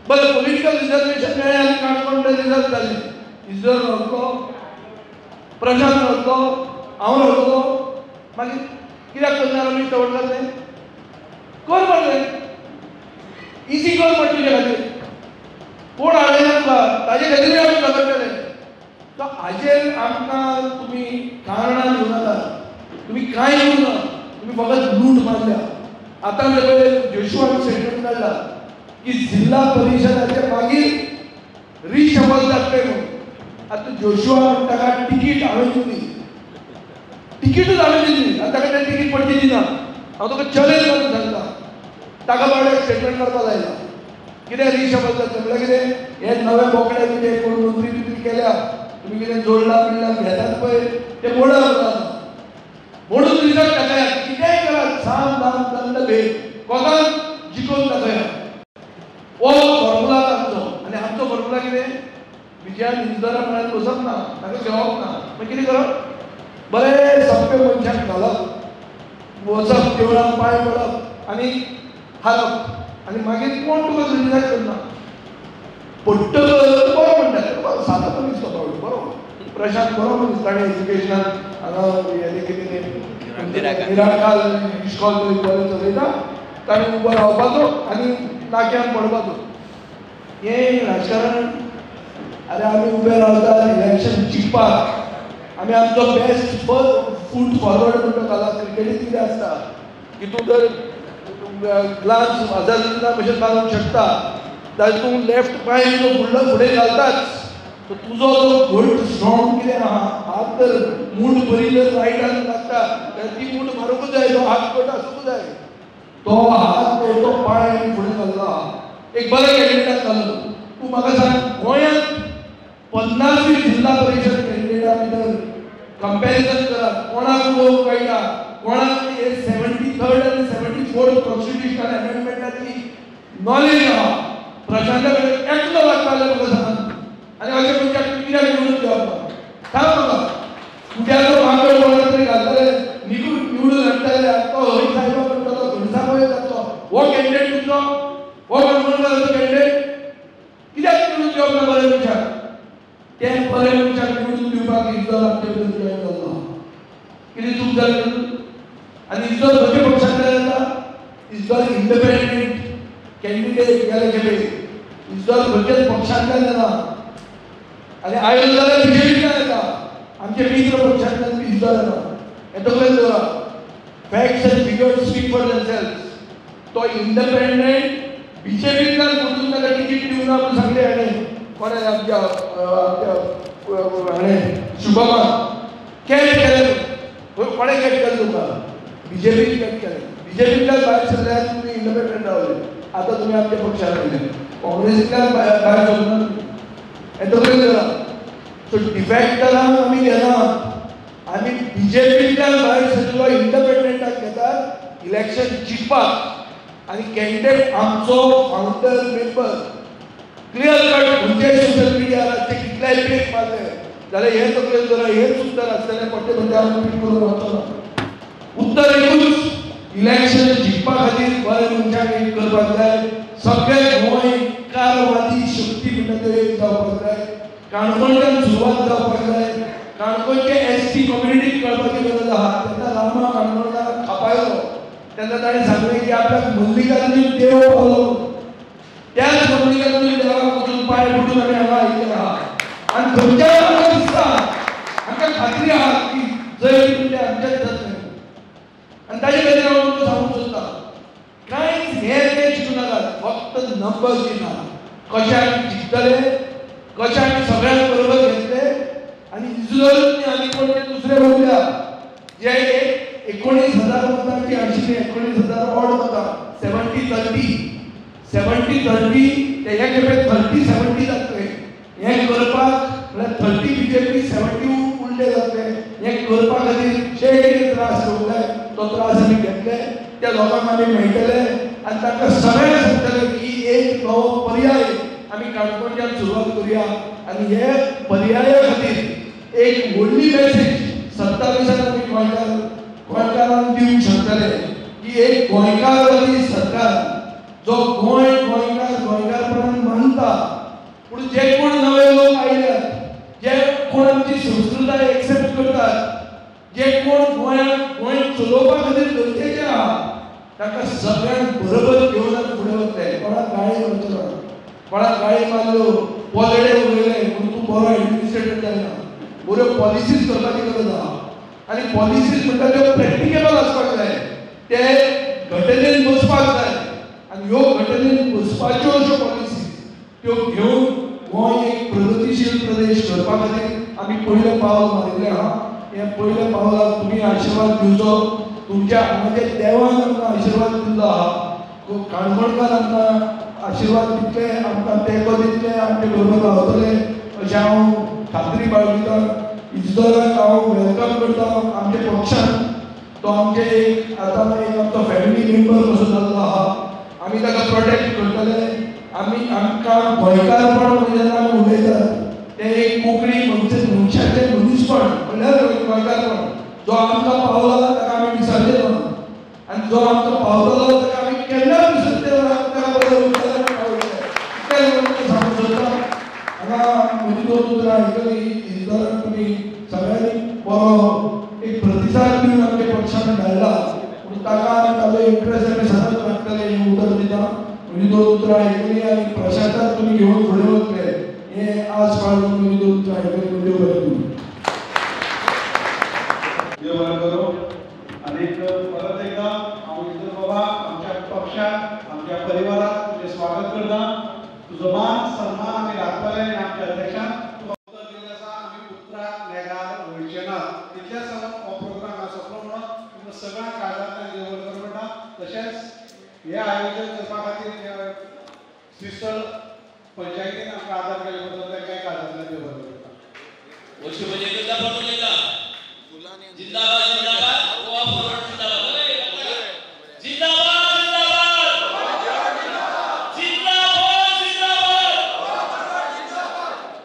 बरें पॉलिटिकल रिजर्वेशन मेळ्ळें आनी काणकोण रिजर्व जालें. इजर रावतलो, प्रशांत रावतलो, हांव रावतलो. मागीर कित्याक करनार आमी चवड जालें? कर म्हणलें. इजी कर म्हणटा तुजे खातीर. कोण हाडलें तुका? ताजे खातीर आमी झगडटले. सो हाजेर आमकां तुमी कारणां दिवं नाका. तुमी कांय करूं ना. तुमी फकत लूट मारल्या. आतां जोशुआन स्टेटमेंट काडला की जिल्हा परिशदाचे मागीर रिशफल जातले म्हणून. आतां जोशुआ म्हणटा ताका तिकीट हांवें दिली. तिकीटूच हांवें दिली आनी ताका तें तिकीट पडची दिना. हांव तुका चॅलेंज करून सांगता. ताका बाबड्याक स्टेटमेंट करपाक लायला. कितें रिशफल जातलें म्हळ्यार कितें? हे नवे बोकडे कितें कोण मंत्री बित्री केल्या, तुमी कितें जोडला बिडला घेतात पळय ते मोडा जाता. म्हणून रिजल्ट दाखयात. कितेंय करात, साम दाम दंड भेद कोणाक जिखोवन दाखयात. हो फॉर्मुला आमचो. आनी आमचो फॉर्मुला कितें? विजयान इजरा म्हळ्यार बसप ना, ताका घेवप ना. मागीर कितें करप? बरें सप्पे मनशाक घालप, वचप देवळांत पांय पडप आनी हालप आनी मागीर कोण तुका क्रिटिसायज करना. पडटकच बरो म्हणटा सादो मनीस तो बरो. प्रशांत बरो मनीस. ताणें एज्युकेशनान हांगा हें कितें निराकाल इश्कॉल बरें चलयता. ताणें उबो रावपाचो आनी नाक्यान पडपाचो. हें राजकारण. अरे आमी उबे रावतात इलेक्शन जिखपाक. आमी आमचो बेस्ट फूट फॉरवर्ड म्हणटा घाला. क्रिकेटींत कितें आसता की तूं जर ग्लास हजारिना भशेन घालूंक शकता, तातूंत लेफ्ट पांय तो फुडें घालताच. सो तुजो जो घट स्ट्रॉंग कितें आहा, हात जर मूठ बरी जर रायटान लागता जाल्यार ती मूठ मारूंकूच जाय. तो हात घट आसूंक जाय. तो हात तो पांय आनी फुडें घालला. एक बरें कॅन्डिडेटाक घालून तूं म्हाका सांग गोंयांत 50 जिल्हा परिशद कॅन्डिडेटा भितर कंपॅरिजन करात. कोणाक उलोवंक कळटा, कोणाक 73rd आनी 74th कॉन्स्टिट्युशनल अमेंडमेंटाची नॉलेज आहा. प्रशांता कडेन एकलो लागता जाल्यार म्हाका सांग. आनी अशें मनशाक कित्याक निवडून घेवप? सांग म्हाका. फुड्याचो भांगर कोणा तरी घालतले, निवडून हाडटले, तो हय सायबा म्हणटलो, घनसावय जातलो. हो कॅन्डिडेट तुमचो? हो मनमोहनकाराचो कॅन्डिडेट? ते बरे मनशाक निवडून दिवपाक इजरायल आमचे भितर जॉईन जाल्लो कितें चूक जाली आनी इजरायल खंयच्या पक्षांतल्यान येता इजरायल इंडिपेंडंट कॅन्डिडेट गेले खेपे इजरायल खंयच्याच पक्षांतल्यान येना आनी आयलो जाल्यार बीजेपीतल्यान येता आमचे मित्र पक्षांतल्यान इजरायल येना हें तकलेन दवरा facts end figures speak for themselves तो इंडिपेंडंट बीजेपीतल्यान म्हणून ताका टिकीट दिवना म्हूण सांगलें हाणें कोणें आमच्या हाणें शुभमान कॅच केलें कोणें कॅच केलें तुमकां बीजेपीन कॅच केलें बीजेपीतल्यान भायर सरल्यार तुमी इंडिपेंडंट रावले आतां तुमी आमच्या पक्षान आयले काँग्रेसींतल्यान भायर सरना हें तकलेन दवरा सो डिफॅक्टरांक आमी घेनात आमी बीजेपीतल्यान भायर सरलो इंडिपेंडंटाक घेतात इलेक्शन जिखपाक आनी कॅन्डिडेट आमचो फावंडर मेंबर क्लियर कट खंयच्याय सोशल मिडियाचेर कितलेय पेक मारले जाल्यार हें तकलेन दवरा हेंच उत्तर आसतलें पट्टे पट्टे आमी रिपीट करून वचना उत्तर एकूच इलेक्शन जिखपा खातीर बरे मनशाक एक करपाक जाय सगळे गोंयकारवादी शक्ती म्हणटा त्यो एक जावपाक जाय काणकोणच्यान सुरवात जावपाक जाय काणकोणचे एसटी कम्युनिटीक कळपाची गरज आहा तेन्ना रामा काणकोणकार खापायलो तेन्ना ताणें सांगलें की आपल्याक मल्लिकार्जून देव पावलो त्याच मल्लिकार्जून देवाक वचून पांय पडून आमी हांगा आयिल्ले आहा आनी थंयच्यान आमकां दिसता आमकां खात्री आहा की जय तुमचें आमचेंच जातलें आनी ताजे खातीर हांव तुमकां सांगूंक सोदता कांयच हें तें चिंतू नाकात फक्त नंबर चिंतात कशाक जिखतले कशाक सगळ्यांक बरोबर घेतले आनी इजरायलूच आनी कोण दुसरे उरल्या जे 19,000 मतांची आशिल्ली 19,000 ऑड मतां 70-30 ते हे खेपे 30-70 जातले हें करपाक म्हळ्यार 30 बीजेपी 70 उरले जातले हें करपा खातीर जे कितें त्रास घेवंक जाय तो त्रास आमी घेतले त्या लोकांक आमी मेळटले आनी तांकां सगळ्यांक सांगतले की एक नवो पर्याय आमी काणकोणच्यान सुरवात करुया आनी हे पर्याया खातीर एक व्हडली मेसेज 27 आमी गोंयकारांक दिवंक शकतले की एक गोंयकारवादी सरकार जो गोंयकारपणान मानता पूण जे कोण नवे लोक आयल्यात जे कोण आमची संस्कृताय एक्सेप्ट करतात जे कोण गोंय चलोवपा खातीर गरजेचे आहा ताका सगळ्यांक बरोबर घेवन आमी फुडें वतले कोणाक गाळी मारचो ना कोणाक गाळी मारल्यो पोलडे उलयले पूण तूं बरो एडमिनिस्ट्रेटर जायना बऱ्यो पॉलिसीज करपाची गरज आहा आनी पॉलिसीज म्हणटा त्यो प्रॅक्टिकेबल आसपाक जाय ते घटनेन बसपाक जाय आनी ह्यो घटनेन बसपाच्यो अश्यो पॉलिसीज त्यो घेवन गोंय एक प्रगतीशील प्रदेश करपा खातीर आमी पयलें पावल मारिल्लें आहा हे पयल्या पावलाक तुमी आशिर्वाद दिवचो तुमच्या म्हणजे देवान आमकां आशिर्वाद दिल्लो आहा काणकोणकार आमकां आशिर्वाद दितले आमकां तेंको दितले आमचे बरोबर रावतले अशें हांव खात्री बाळगितां इजरायलाक हांव वेलकम करता आमच्या पक्षान तो आमचे एक आतां एक आमचो फॅमिली मेंबर कसो जाल्लो आहा आमी ताका प्रोटेक्ट करतले आमकां गोंयकारपण म्हणजे जेन्ना आमी उलयतात ते एक कोंकणी मनशाचें मनीसपण म्हणल्यार गोंयकारपण जो आमकां पावला ताका आमी विसरले ना आनी जो आमकां पावतलो ताका आमी केन्नाच विसरले ना ताका बरोबर सांगूंक सोदता हांगा म्हजी दोन उतरां आयकली इजरायलाक तुमी सगळ्यांनी बरो एक प्रतिसाद दिवन आमच्या पक्षान धाडला पूण ताका ताजो इंट्रस्ट आमी सदांच राखतले हें उतर दिता म्हजी दोन उतरां आयकली आनी प्रशांताक तुमी घेवन फुडें वतले हें आज पाळून म्हजी दोन उतरां आयकली देव बरें करूं देव बरें करूं आनी परत एकदा हांव इजर बाबा आमच्या पक्षाक आमच्या परिवाराक तुजें स्वागत करता तुजो मान सन्मान आमी राखतले आनी आमच्या अध्यक्षान उत्तर दिल्लें आसा आमी उतराक नेगार वयचे ना इतलेंच सांगून हो प्रोग्राम सोंपलो म्हणून तुमकां सगळ्यांक काळजांतल्यान देव बरें करूं म्हणटा तशेंच हे आयोजन करपा खातीर सिस्टर पंचायतीन आमकां आदार केले बद्दल तांकांय काळजांतल्यान देव बरें करता वर्ष म्हणजे जिंदाबाद